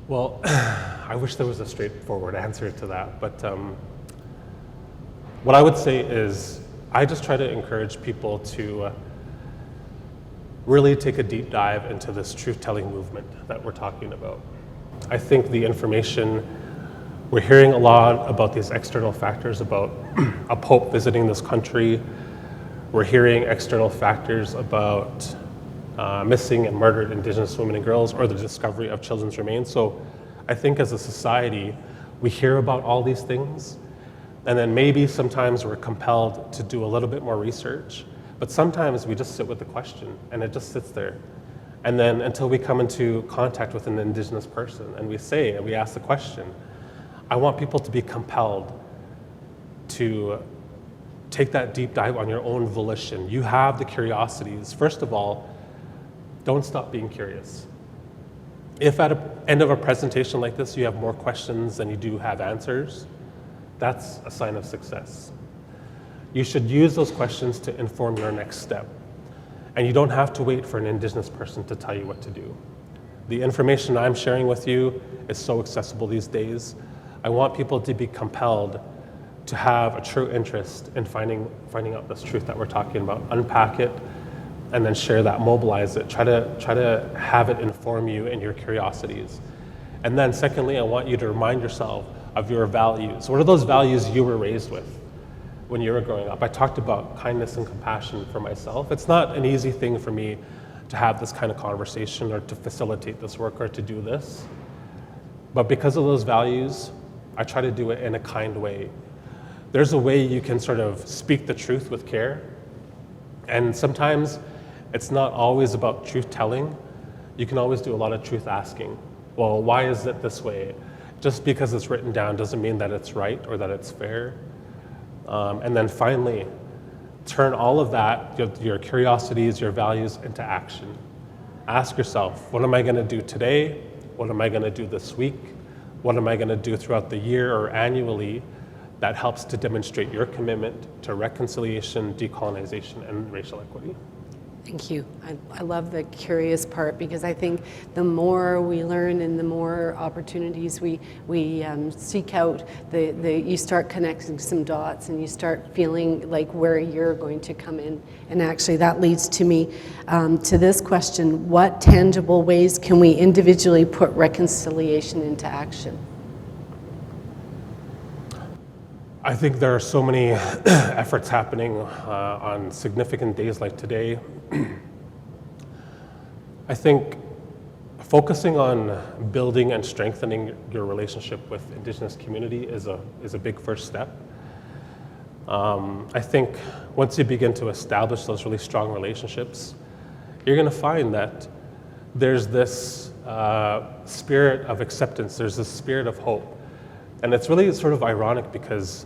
Well, I wish there was a straightforward answer to that, but what I would say is I just try to encourage people to really take a deep dive into this truth-telling movement that we're talking about. I think the information, we're hearing a lot about these external factors, about a pope visiting this country. We're hearing external factors about missing and murdered Indigenous women and girls, or the discovery of children's remains. So I think as a society, we hear about all these things, and then maybe sometimes we're compelled to do a little bit more research, but sometimes we just sit with the question and it just sits there. And then until we come into contact with an Indigenous person and we ask the question, I want people to be compelled to take that deep dive on your own volition. You have the curiosities. First of all, don't stop being curious. If at the end of a presentation like this, you have more questions than you do have answers, that's a sign of success. You should use those questions to inform your next step. And you don't have to wait for an Indigenous person to tell you what to do. The information I'm sharing with you is so accessible these days. I want people to be compelled to have a true interest in finding out this truth that we're talking about, unpack it, and then share that, mobilize it, try to have it inform you in your curiosities. And then secondly, I want you to remind yourself of your values. What are those values you were raised with when you were growing up? I talked about kindness and compassion for myself. It's not an easy thing for me to have this kind of conversation or to facilitate this work or to do this. But because of those values, I try to do it in a kind way. There's a way you can sort of speak the truth with care. And sometimes it's not always about truth telling. You can always do a lot of truth asking. Well, why is it this way? Just because it's written down doesn't mean that it's right or that it's fair. And then finally, turn all of that, your curiosities, your values, into action. Ask yourself, what am I going to do today? What am I going to do this week? What am I going to do throughout the year or annually that helps to demonstrate your commitment to reconciliation, decolonization, and racial equity? Thank you. I love the curious part, because I think the more we learn and the more opportunities we seek out, you start connecting some dots and you start feeling like where you're going to come in. And actually that leads to me to this question: what tangible ways can we individually put reconciliation into action? I think there are so many efforts happening on significant days like today. I think focusing on building and strengthening your relationship with Indigenous community is a big first step. I think once you begin to establish those really strong relationships, you're going to find that there's this spirit of acceptance, there's this spirit of hope. And it's really sort of ironic, because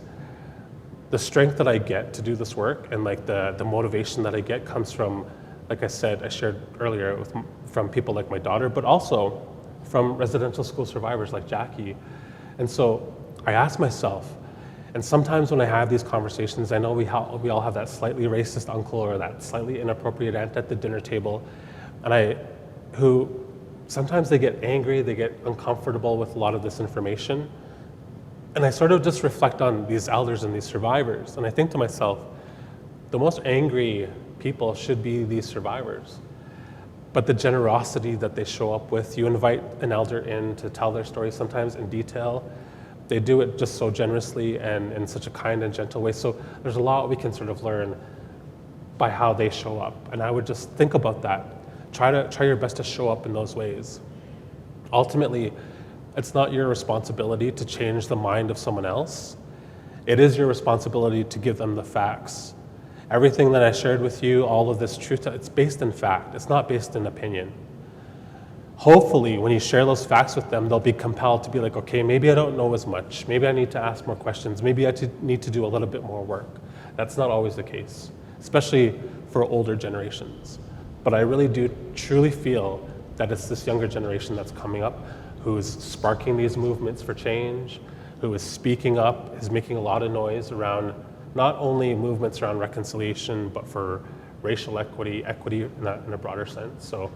the strength that I get to do this work and like the motivation that I get comes from, like I said, I shared earlier, from people like my daughter, but also from residential school survivors like Jackie. And so I ask myself, and sometimes when I have these conversations, I know we all have that slightly racist uncle or that slightly inappropriate aunt at the dinner table, and who sometimes they get angry, they get uncomfortable with a lot of this information. And I sort of just reflect on these elders and these survivors. And I think to myself, the most angry people should be these survivors. But the generosity that they show up with, you invite an elder in to tell their story sometimes in detail. They do it just so generously and in such a kind and gentle way. So there's a lot we can sort of learn by how they show up. And I would just think about that. Try your best to show up in those ways. Ultimately, it's not your responsibility to change the mind of someone else. It is your responsibility to give them the facts. Everything that I shared with you, all of this truth, it's based in fact. It's not based in opinion. Hopefully, when you share those facts with them, they'll be compelled to be like, okay, maybe I don't know as much. Maybe I need to ask more questions. Maybe I need to do a little bit more work. That's not always the case, especially for older generations. But I really do truly feel that it's this younger generation that's coming up who is sparking these movements for change, who is speaking up, is making a lot of noise around not only movements around reconciliation, but for racial equity in a broader sense. So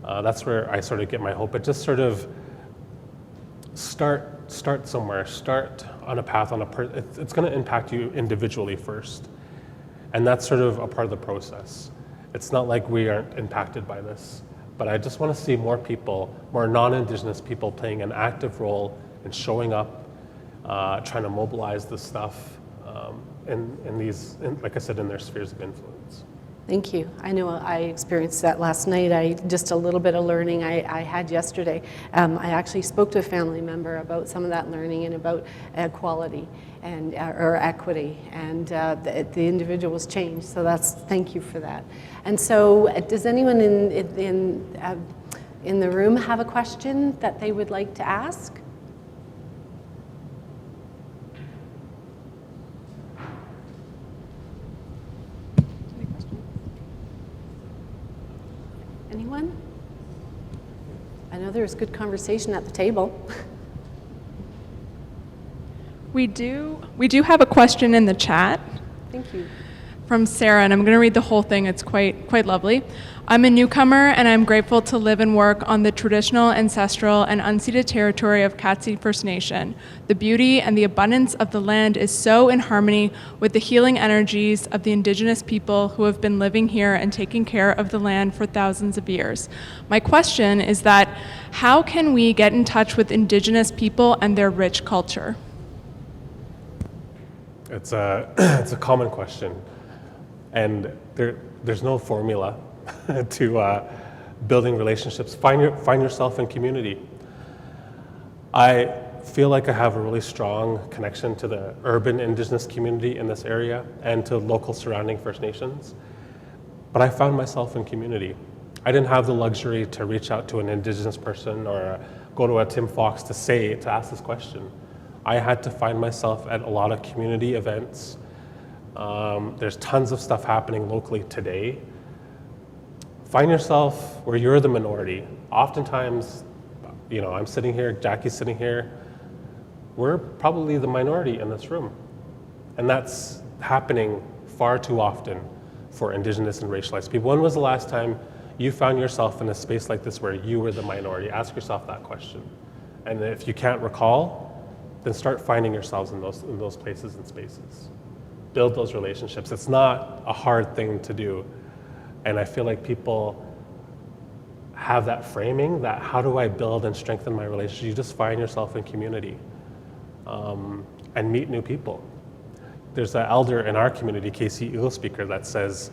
that's where I sort of get my hope. But just sort of start somewhere, start on a path, it's gonna impact you individually first. And that's sort of a part of the process. It's not like we aren't impacted by this. But I just want to see more people, more non-Indigenous people playing an active role in showing up, trying to mobilize this stuff like I said, in their spheres of influence. Thank you. I know I experienced that last night. Just a little bit of learning I had yesterday. I actually spoke to a family member about some of that learning and about equality or equity, and the individual was changed. So thank you for that. And so, does anyone in the room have a question that they would like to ask? Anyone? I know there's good conversation at the table. We do have a question in the chat. Thank you. From Sarah, and I'm going to read the whole thing. It's quite lovely. I'm a newcomer, and I'm grateful to live and work on the traditional, ancestral, and unceded territory of Caitie First Nation. The beauty and the abundance of the land is so in harmony with the healing energies of the Indigenous people who have been living here and taking care of the land for thousands of years. My question is that, how can we get in touch with Indigenous people and their rich culture? It's a common question. And there's no formula to building relationships. Find yourself in community. I feel like I have a really strong connection to the urban Indigenous community in this area and to local surrounding First Nations, but I found myself in community. I didn't have the luxury to reach out to an Indigenous person or go to a Tim Fox to ask this question. I had to find myself at a lot of community events. There's tons of stuff happening locally today. Find yourself where you're the minority. Oftentimes, I'm sitting here, Jackie's sitting here, we're probably the minority in this room. And that's happening far too often for Indigenous and racialized people. When was the last time you found yourself in a space like this where you were the minority? Ask yourself that question. And if you can't recall, then start finding yourselves in those places and spaces. Build those relationships. It's not a hard thing to do. And I feel like people have that framing that how do I build and strengthen my relationship? You just find yourself in community and meet new people. There's an elder in our community, Casey Eel Speaker, that says,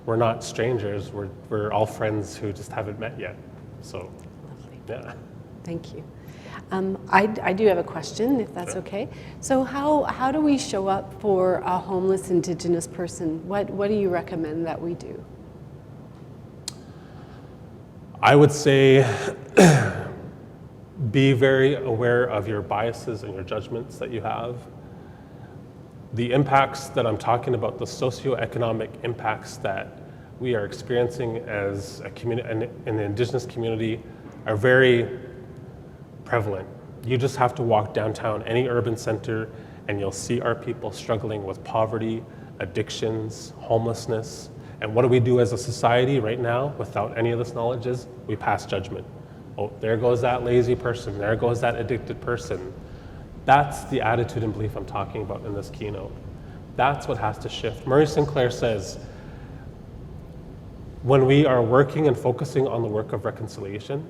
we're not strangers, we're all friends who just haven't met yet. So, Lovely. Yeah. Thank you. I do have a question, if that's okay. So how do we show up for a homeless Indigenous person? What do you recommend that we do? I would say be very aware of your biases and your judgments that you have. The impacts that I'm talking about, the socioeconomic impacts that we are experiencing as a community, in the Indigenous community, are very prevalent. You just have to walk downtown any urban center and you'll see our people struggling with poverty, addictions, homelessness. And what do we do as a society right now without any of this knowledge is we pass judgment. Oh, there goes that lazy person, there goes that addicted person. That's the attitude and belief I'm talking about in this keynote. That's what has to shift. Murray Sinclair says, when we are working and focusing on the work of reconciliation,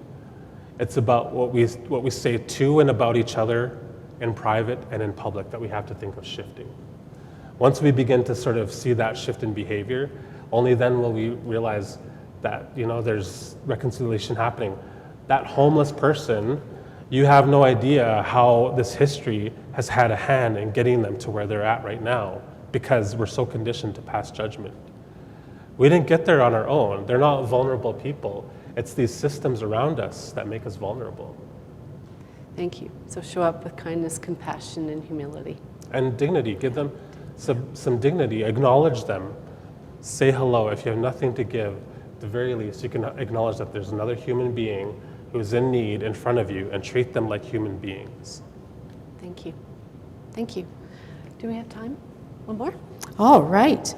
it's about what we say to and about each other in private and in public that we have to think of shifting. Once we begin to sort of see that shift in behavior, only then will we realize that, there's reconciliation happening. That homeless person, you have no idea how this history has had a hand in getting them to where they're at right now because we're so conditioned to pass judgment. We didn't get there on our own. They're not vulnerable people. It's these systems around us that make us vulnerable. Thank you. So show up with kindness, compassion, and humility. And dignity. Give them some dignity. Acknowledge them. Say hello. If you have nothing to give, at the very least, you can acknowledge that there's another human being who's in need in front of you and treat them like human beings. Thank you. Thank you. Do we have time? One more? All right.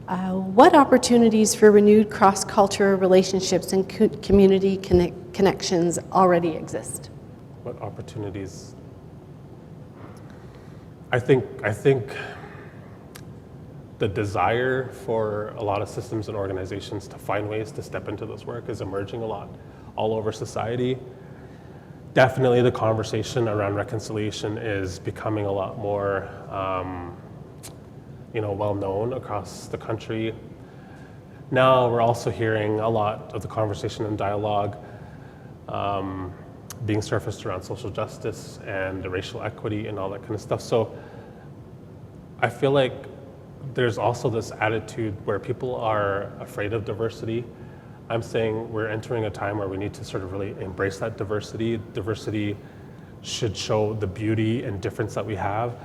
What opportunities for renewed cross-cultural relationships and community connections already exist? What opportunities? I think the desire for a lot of systems and organizations to find ways to step into this work is emerging a lot all over society. Definitely the conversation around reconciliation is becoming a lot more well-known across the country. Now we're also hearing a lot of the conversation and dialogue being surfaced around social justice and racial equity and all that kind of stuff. So I feel like there's also this attitude where people are afraid of diversity. I'm saying we're entering a time where we need to sort of really embrace that diversity. Diversity should show the beauty and difference that we have.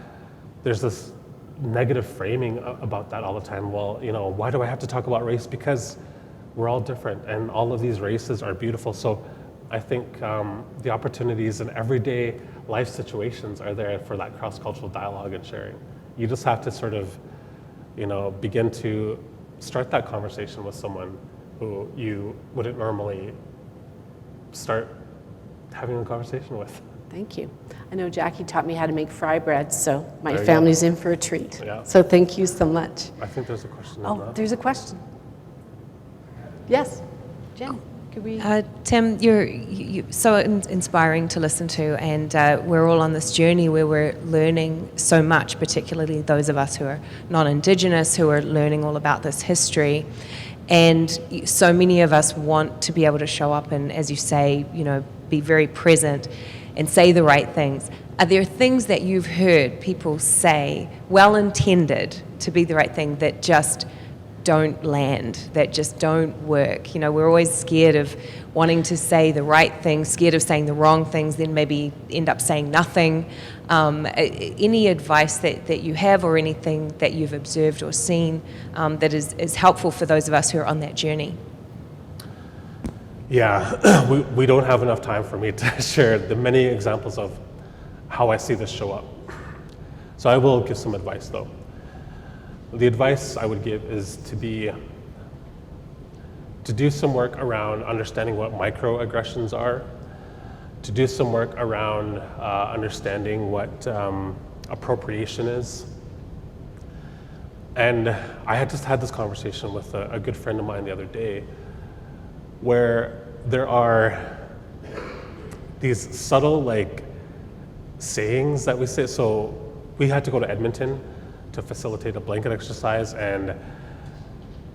There's this negative framing about that all the time. Well, why do I have to talk about race? Because we're all different and all of these races are beautiful. So I think the opportunities in everyday life situations are there for that cross-cultural dialogue and sharing. You just have to sort of, begin to start that conversation with someone who you wouldn't normally start having a conversation with. Thank you. I know Jackie taught me how to make fry bread, so my There you family's go. in for a treat. Yeah. So thank you so much. I think there's a question. Oh, there's a question. Yes, Jen. Could we? Tim, you're so inspiring to listen to, and we're all on this journey where we're learning so much, particularly those of us who are non-Indigenous, who are learning all about this history. And so many of us want to be able to show up and, as you say, be very present and say the right things. Are there things that you've heard people say, well-intended to be the right thing, that just don't land, that just don't work? We're always scared of wanting to say the right thing, scared of saying the wrong things, then maybe end up saying nothing. Any advice that you have, or anything that you've observed or seen that is helpful for those of us who are on that journey? Yeah, we don't have enough time for me to share the many examples of how I see this show up. So I will give some advice, though. The advice I would give is to do some work around understanding what microaggressions are, to do some work around understanding what appropriation is. And I had just had this conversation with a good friend of mine the other day, where there are these subtle sayings that we say. So we had to go to Edmonton to facilitate a blanket exercise, and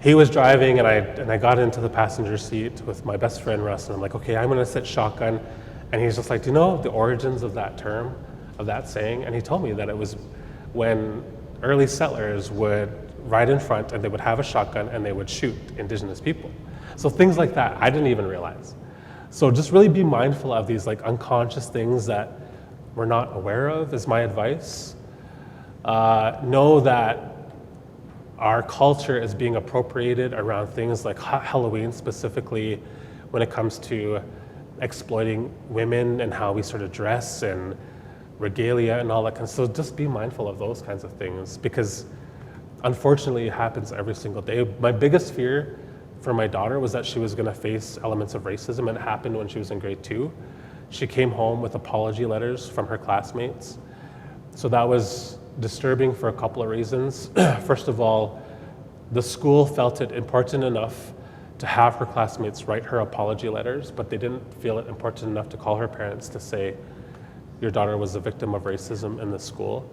he was driving, and I got into the passenger seat with my best friend Russ, and I'm like, okay, I'm gonna sit shotgun. And he's just like, do you know the origins of that term, of that saying? And he told me that it was when early settlers would ride in front and they would have a shotgun and they would shoot Indigenous people. So things like that, I didn't even realize. So just really be mindful of these unconscious things that we're not aware of, is my advice. Know that our culture is being appropriated around things like Halloween, specifically when it comes to exploiting women and how we sort of dress and regalia and all that kind of stuff. So just be mindful of those kinds of things, because unfortunately it happens every single day. My biggest fear for my daughter was that she was going to face elements of racism, and it happened when she was in grade 2. She came home with apology letters from her classmates. So that was disturbing for a couple of reasons. First of all, the school felt it important enough to have her classmates write her apology letters, but they didn't feel it important enough to call her parents to say, your daughter was a victim of racism in the school.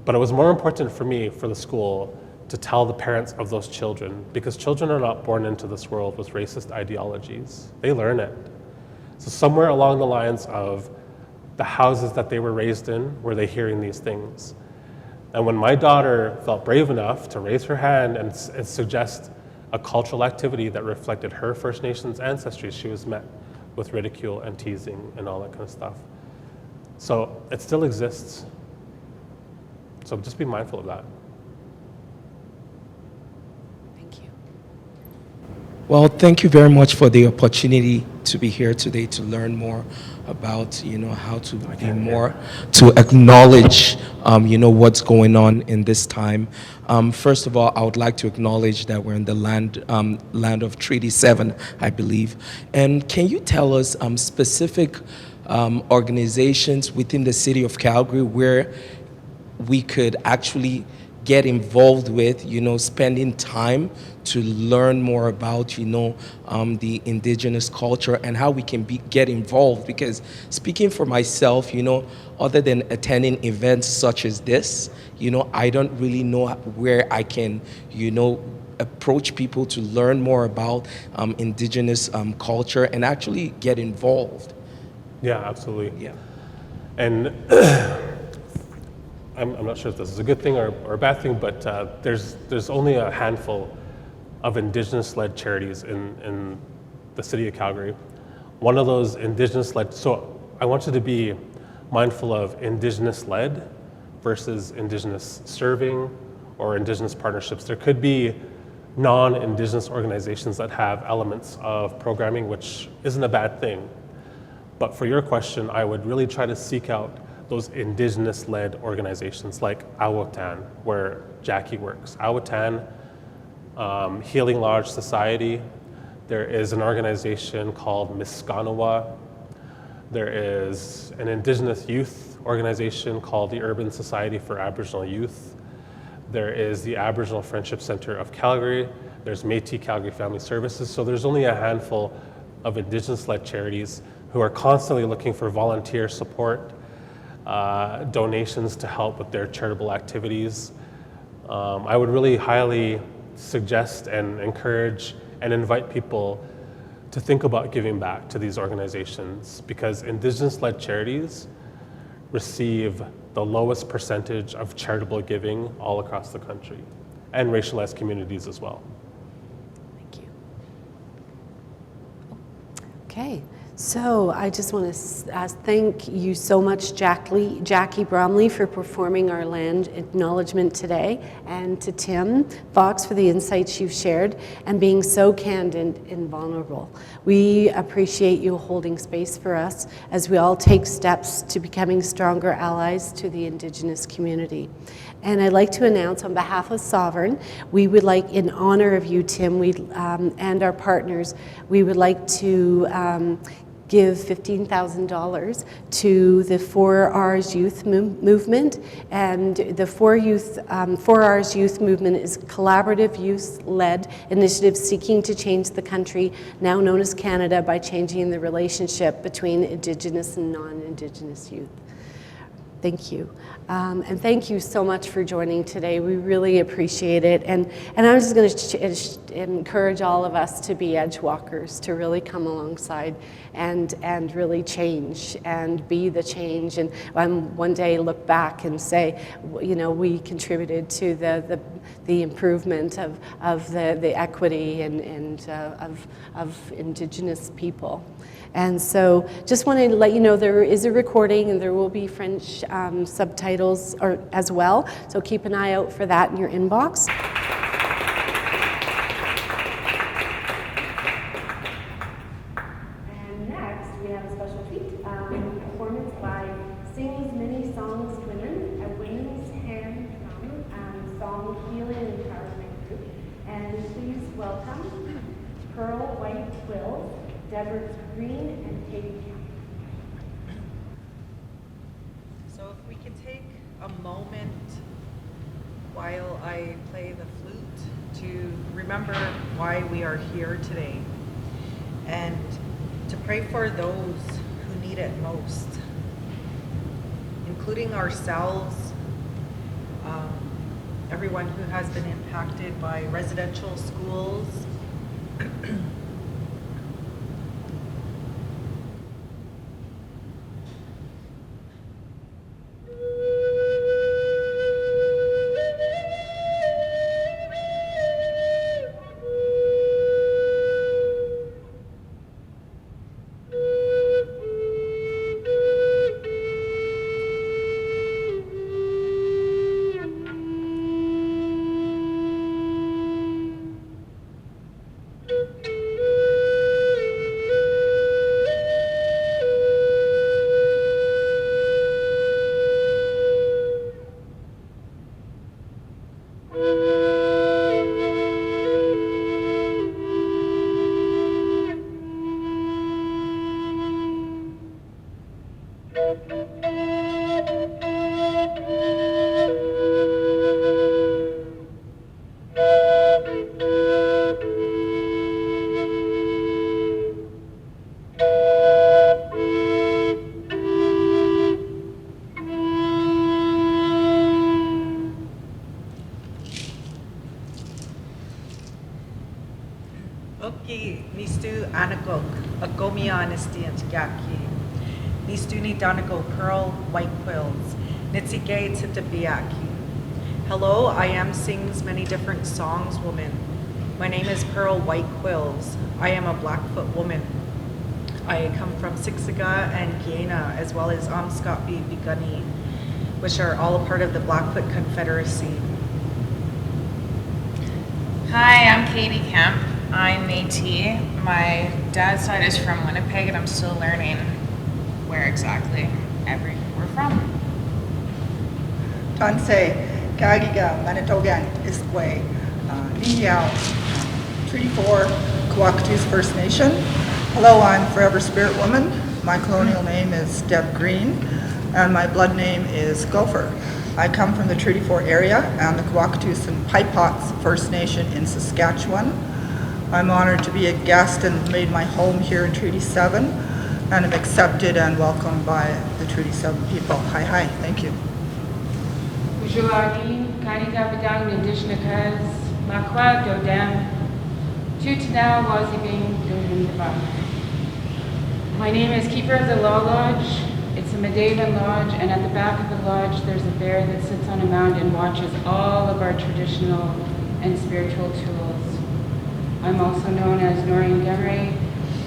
But it was more important for me, for the school, to tell the parents of those children, because children are not born into this world with racist ideologies. They learn it. So somewhere along the lines of the houses that they were raised in, were they hearing these things? And when my daughter felt brave enough to raise her hand and suggest a cultural activity that reflected her First Nations ancestry, she was met with ridicule and teasing and all that kind of stuff. So it still exists. So just be mindful of that. Thank you. Well, thank you very much for the opportunity to be here today to learn more about, how to be more, to acknowledge, what's going on in this time. First of all, I would like to acknowledge that we're in the land of Treaty 7, I believe. And can you tell us specific organizations within the city of Calgary where we could actually get involved with, spending time to learn more about, the Indigenous culture and how we can get involved? Because speaking for myself, other than attending events such as this, I don't really know where I can, approach people to learn more about Indigenous culture and actually get involved. Yeah, absolutely. Yeah. And I'm not sure if this is a good thing or a bad thing, but there's only a handful of Indigenous-led charities in the city of Calgary. One of those Indigenous-led, so I want you to be mindful of Indigenous-led versus Indigenous serving or Indigenous partnerships. There could be non-Indigenous organizations that have elements of programming, which isn't a bad thing. But for your question, I would really try to seek out those Indigenous-led organizations like Awo-taan, where Jackie works. Awo-taan Healing Lodge Society. There is an organization called Miskanawa. There is an Indigenous youth organization called the Urban Society for Aboriginal Youth. There is the Aboriginal Friendship Center of Calgary. There's Métis Calgary Family Services. So there's only a handful of Indigenous-led charities who are constantly looking for volunteer support, donations to help with their charitable activities. I would really highly suggest and encourage and invite people to think about giving back to these organizations, because Indigenous-led charities receive the lowest percentage of charitable giving all across the country, and racialized communities as well. Thank you. Okay, so I just want to thank you so much, Jackie Bromley, for performing our land acknowledgement today, and to Tim Fox for the insights you've shared and being so candid and vulnerable. We appreciate you holding space for us as we all take steps to becoming stronger allies to the Indigenous community. And I'd like to announce on behalf of Souveraine, we would like, in honor of you, Tim, and our partners, we would like to give $15,000 to the 4Rs Youth Movement. And the 4Rs Youth Movement is a collaborative youth-led initiative seeking to change the country, now known as Canada, by changing the relationship between Indigenous and non-Indigenous youth. Thank you. And thank you so much for joining today. We really appreciate it. And I'm just going to encourage all of us to be edge walkers, to really come alongside and really change and be the change. And one day look back and say, you know, we contributed to the improvement of the equity and of Indigenous people. And so just wanted to let you know there is a recording and there will be French subtitles as well. So keep an eye out for that in your inbox. And next we have a special treat, performance by Sings Many Songs Women, a women's hand drum song healing and empowerment group. And please welcome Pearl White Quills, Deborah Green, and Caitie Kemp. So if we can take a moment while I play the flute to remember why we are here today and to pray for those who need it most, including ourselves, everyone who has been impacted by residential schools, Pearl White Quills, Nitsige Titabiaki. Hello, I am Sings Many Different Songs woman. My name is Pearl White Quills. I am a Blackfoot woman. I come from Siksiga and Kainai, as well as Amskatbi Bigani, which are all a part of the Blackfoot Confederacy. Hi, I'm Caitie Kemp. I'm Métis. My dad's side is from Winnipeg, and I'm still learning where exactly we're from. Tansei, Gagiga, Manitogan, Iskway, Ninyao, Treaty 4, Kawakatus First Nation. Hello, I'm Forever Spirit Woman. My colonial name is Deb Green, and my blood name is Gopher. I come from the Treaty 4 area and the Kawakatus and Paipots First Nation in Saskatchewan. I'm honored to be a guest and made my home here in Treaty 7, and am accepted and welcomed by the Treaty 7 people. Hi, thank you. Ujuadi, Kainai Nation, Indigenous, Makwa, Dodem, Tutanao, Wazibing, Dodundaba. My name is Keeper of the Law Lodge. It's a Medevan lodge, and at the back of the lodge there's a bear that sits on a mound and watches all of our traditional and spiritual tools. I'm also known as Noreen Demeria.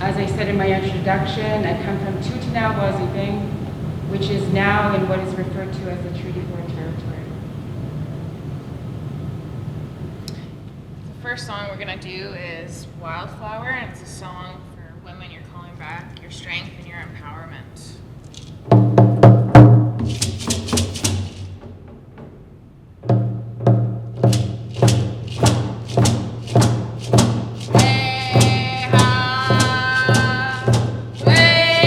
As I said in my introduction, I come from Tutanao Wazibing, which is now in what is referred to as the Treaty 4 territory. The first song we're gonna do is Wildflower, and it's a song for women. You're calling back your strength and your empowerment. Hey,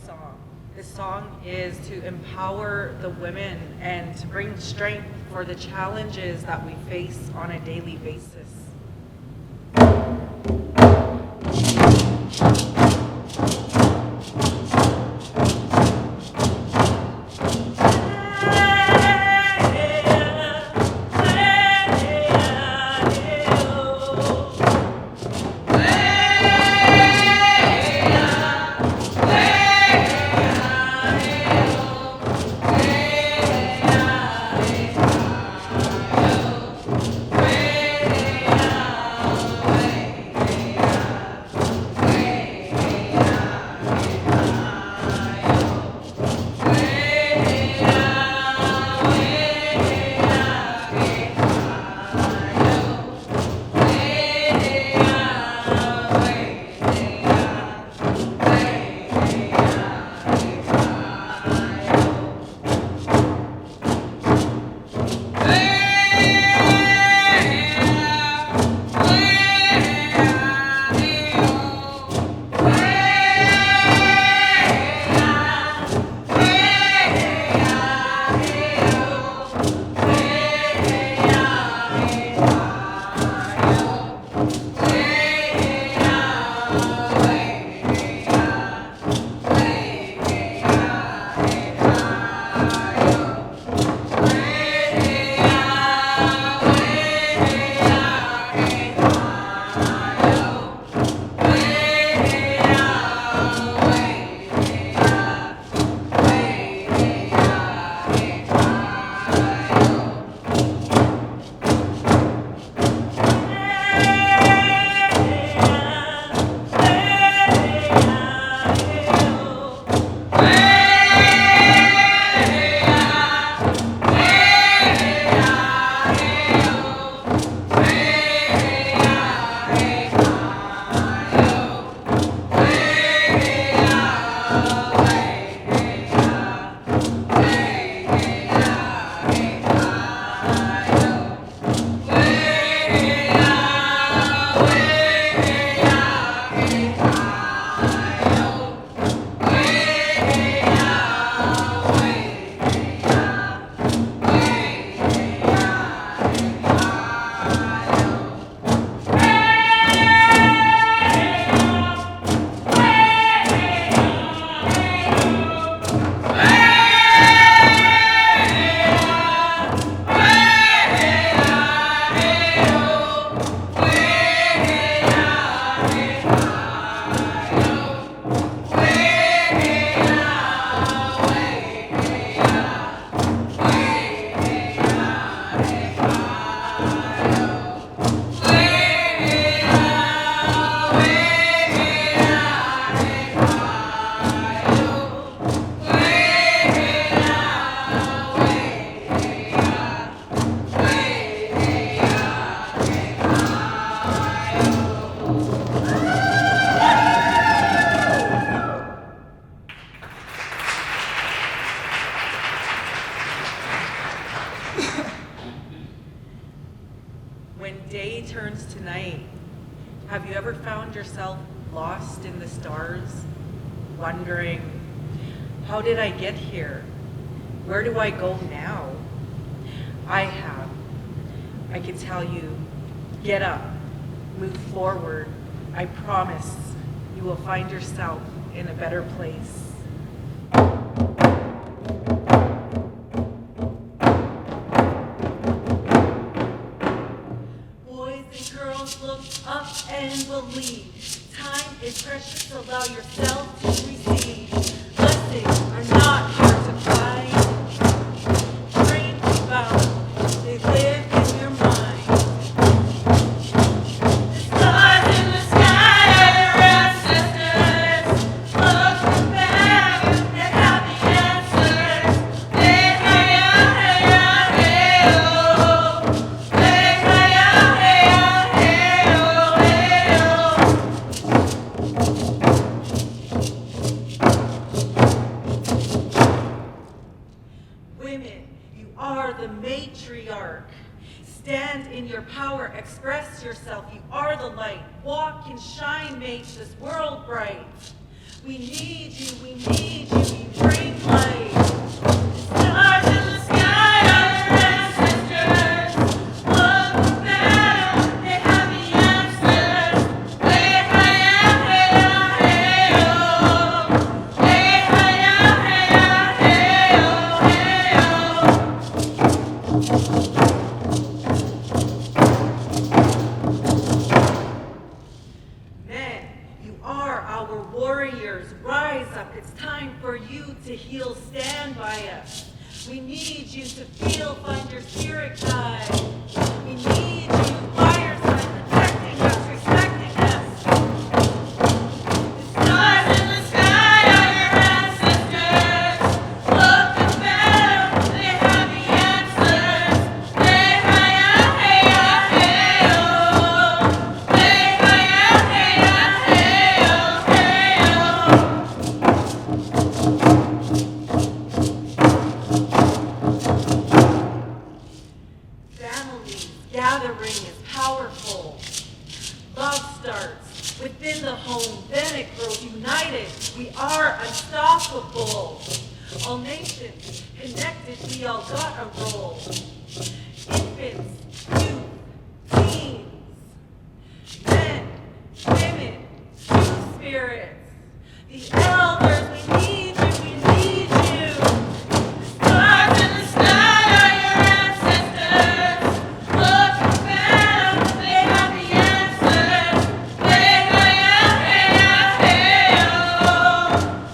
song. This song is to empower the women and to bring strength for the challenges that we face on a daily basis. Have you ever found yourself lost in the stars, wondering, how did I get here? Where do I go now? I have. I can tell you, get up, move forward. I promise you will find yourself in a better place. And believe time is precious. Allow yourself to receive. Blessings are not hard to find. Dreams abound, they live in your mind. The stars in the sky are your ancestors. Looking back at happy answers. Hey, hey, hey, hey, oh. Hey, hey, hey, hey, oh. Women, you are the matriarch. Stand in your power, express yourself. You are the light. Walk and shine, make this world bright. We need you, we need you, you bring light. Stars in the sky are your ancestors. Look down, they have the answers. Hey, hi-ya, hey-ya, hey-yo. Hey, hi-ya, hey-ya, hey-yo, hey-yo. Men, you are our warriors. Rise up, it's time for you to heal. Stand by us. We need you to feel, find your spirit guide. We need you by your side, protecting us, respecting us. The stars in the sky are your ancestors. Look at them, they have the answers. Hey, hi-ya, hey-ya, hey-yo. Hey, hi-ya, hey-ya, hey-yo, hey-yo. Families gathering is powerful. Love starts within the home, then it grows united. We are unstoppable. All nations connected, we all got a role. Infants, youth, teens, men, women, two-spirits. The elders, we need you, we need you. Stars in the sky are your ancestors. Look at them, they have the answers. Hey, hi-ya, hey-ya, hey-yo.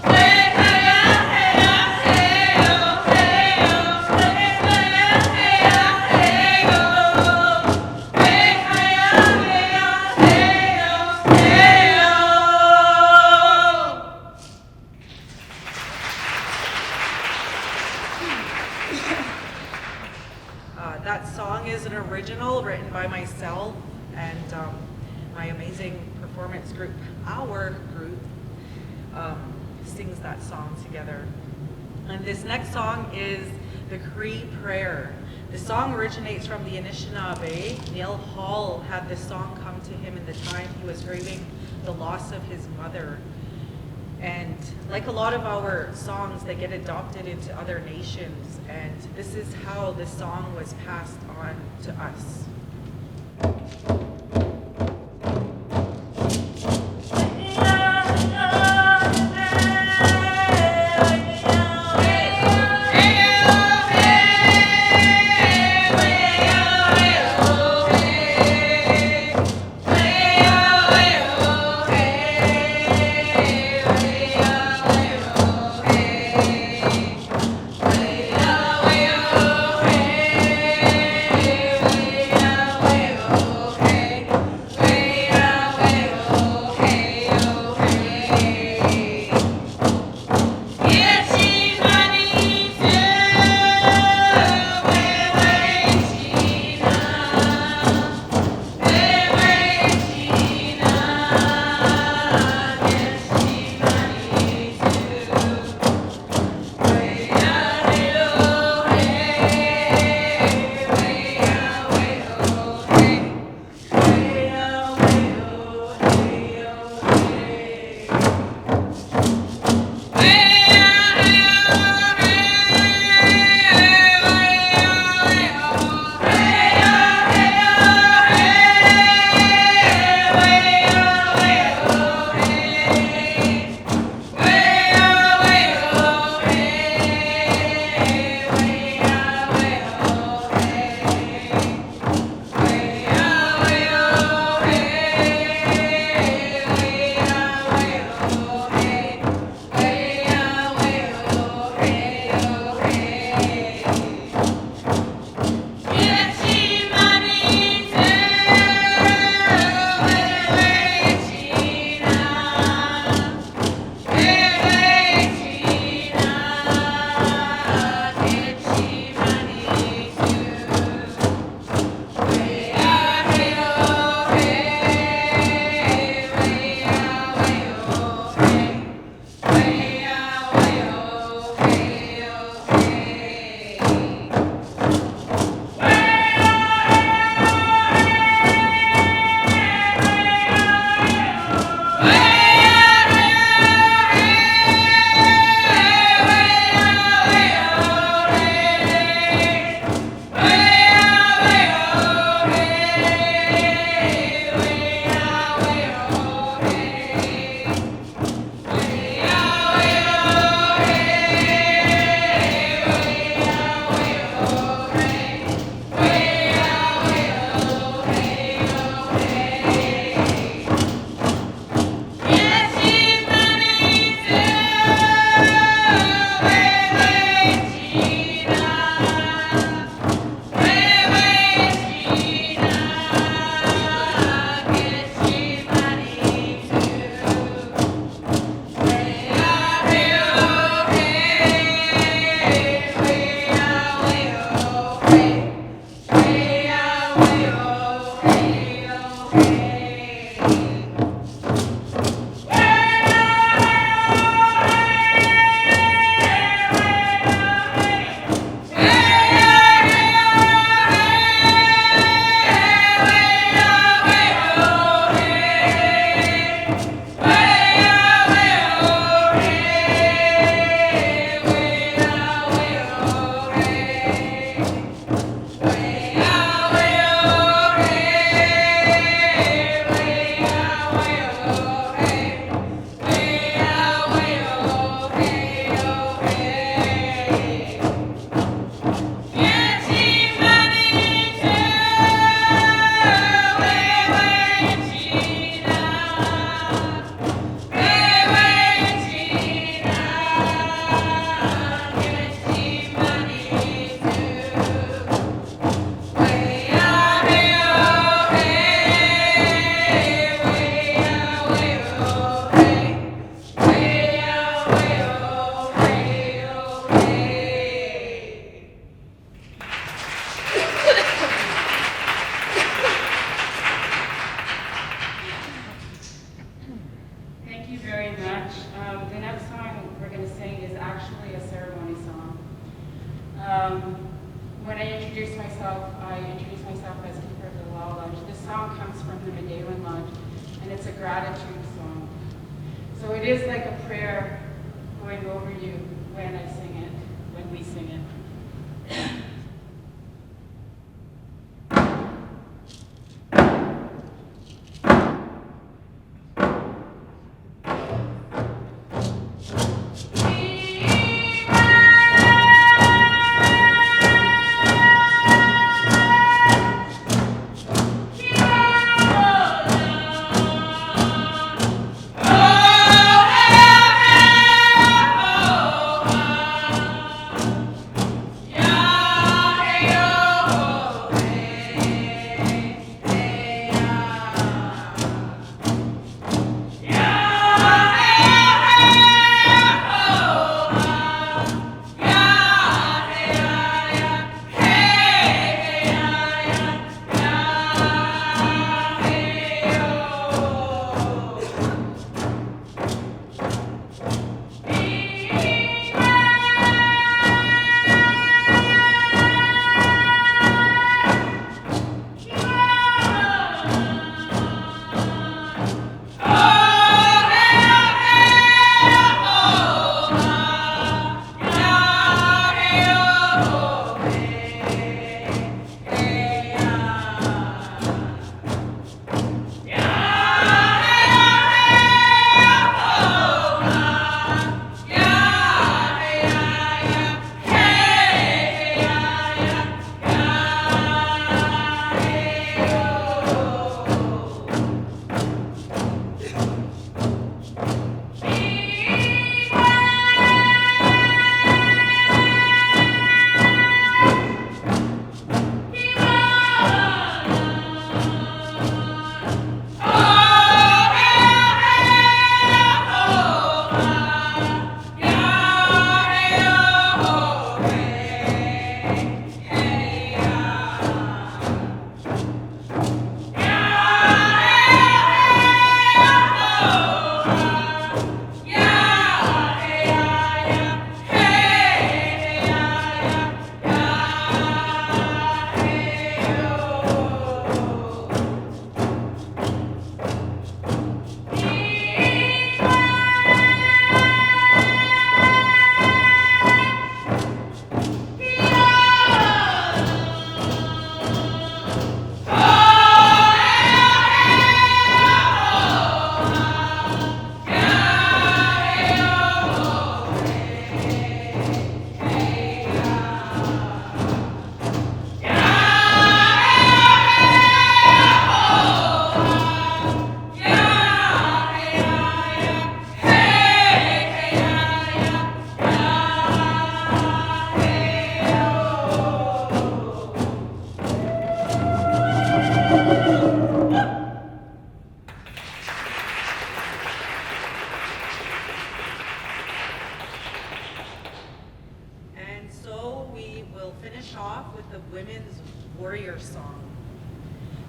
Hey, hi-ya, hey-ya, hey-yo, hey-yo. Hey, hi-ya, hey-ya, hey-yo. Hey, hi-ya, hey-ya, hey-yo, hey-yo. That song is an original written by myself and my amazing performance group. Our group sings that song together. And this next song is the Cree Prayer. The song originates from the Anishinaabe. Neil Hall had this song come to him in the time he was grieving the loss of his mother. And like a lot of our songs, they get adopted into other nations. And this is how this song was passed on to us. Hey, When I introduced myself as Keeper of the Law Lodge. This song comes from the Medallion Lodge, and it's a gratitude song. So it is like a prayer going over you when I sing it, when we sing it.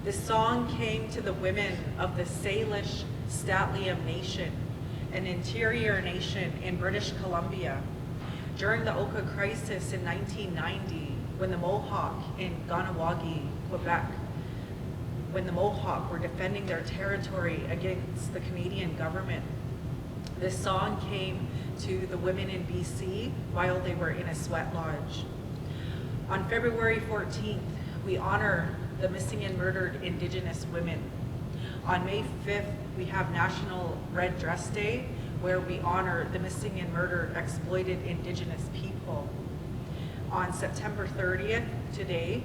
This song came to the women of the Salish Statliam Nation, an interior nation in British Columbia, during the Oka crisis in 1990, when the Mohawk in Ganawagi, Quebec, when the Mohawk were defending their territory against the Canadian government. This song came to the women in BC while they were in a sweat lodge. On February 14th, we honor the missing and murdered Indigenous women. On May 5th, we have National Red Dress Day, where we honor the missing and murdered exploited Indigenous people. On September 30th, today,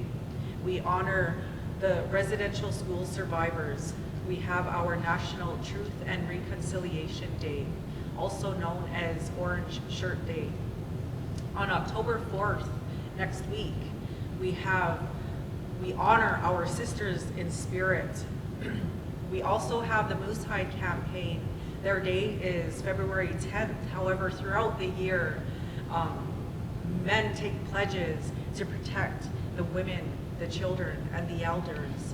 we honor the residential school survivors. We have our National Truth and Reconciliation Day, also known as Orange Shirt Day. On October 4th, next week, we honor our sisters in spirit. We also have the Moose Hide campaign. Their day is February 10th. However, throughout the year, men take pledges to protect the women, the children, and the elders,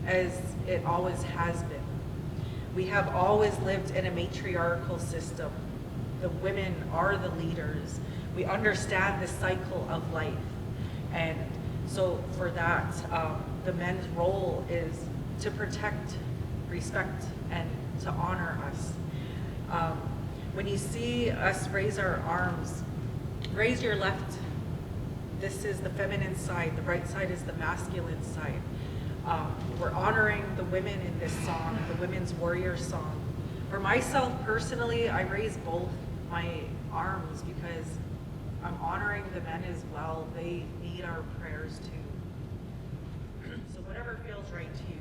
as it always has been. We have always lived in a matriarchal system. The women are the leaders. We understand the cycle of life. And so for that, the men's role is to protect, respect, and to honor us. When you see us raise our arms, raise your left. This is the feminine side. The right side is the masculine side. We're honoring the women in this song, the Women's Warrior song. For myself personally, I raise both my arms because I'm honoring the men as well. They need our prayers too. So whatever feels right to you.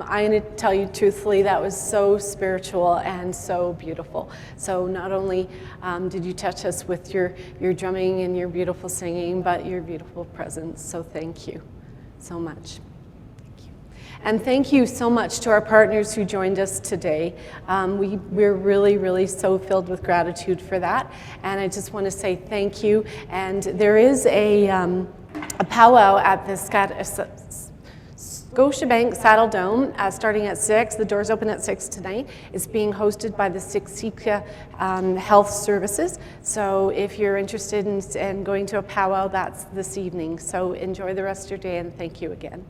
I'm going to tell you truthfully, that was so spiritual and so beautiful. So not only did you touch us with your drumming and your beautiful singing, but your beautiful presence. So thank you so much. Thank you. And thank you so much to our partners who joined us today. We're really, really so filled with gratitude for that. And I just want to say thank you. And there is a powwow at the Scotiabank Saddle Dome starting at 6. The doors open at 6 tonight. It's being hosted by the Siksika Health Services. So if you're interested in going to a powwow, that's this evening. So enjoy the rest of your day and thank you again.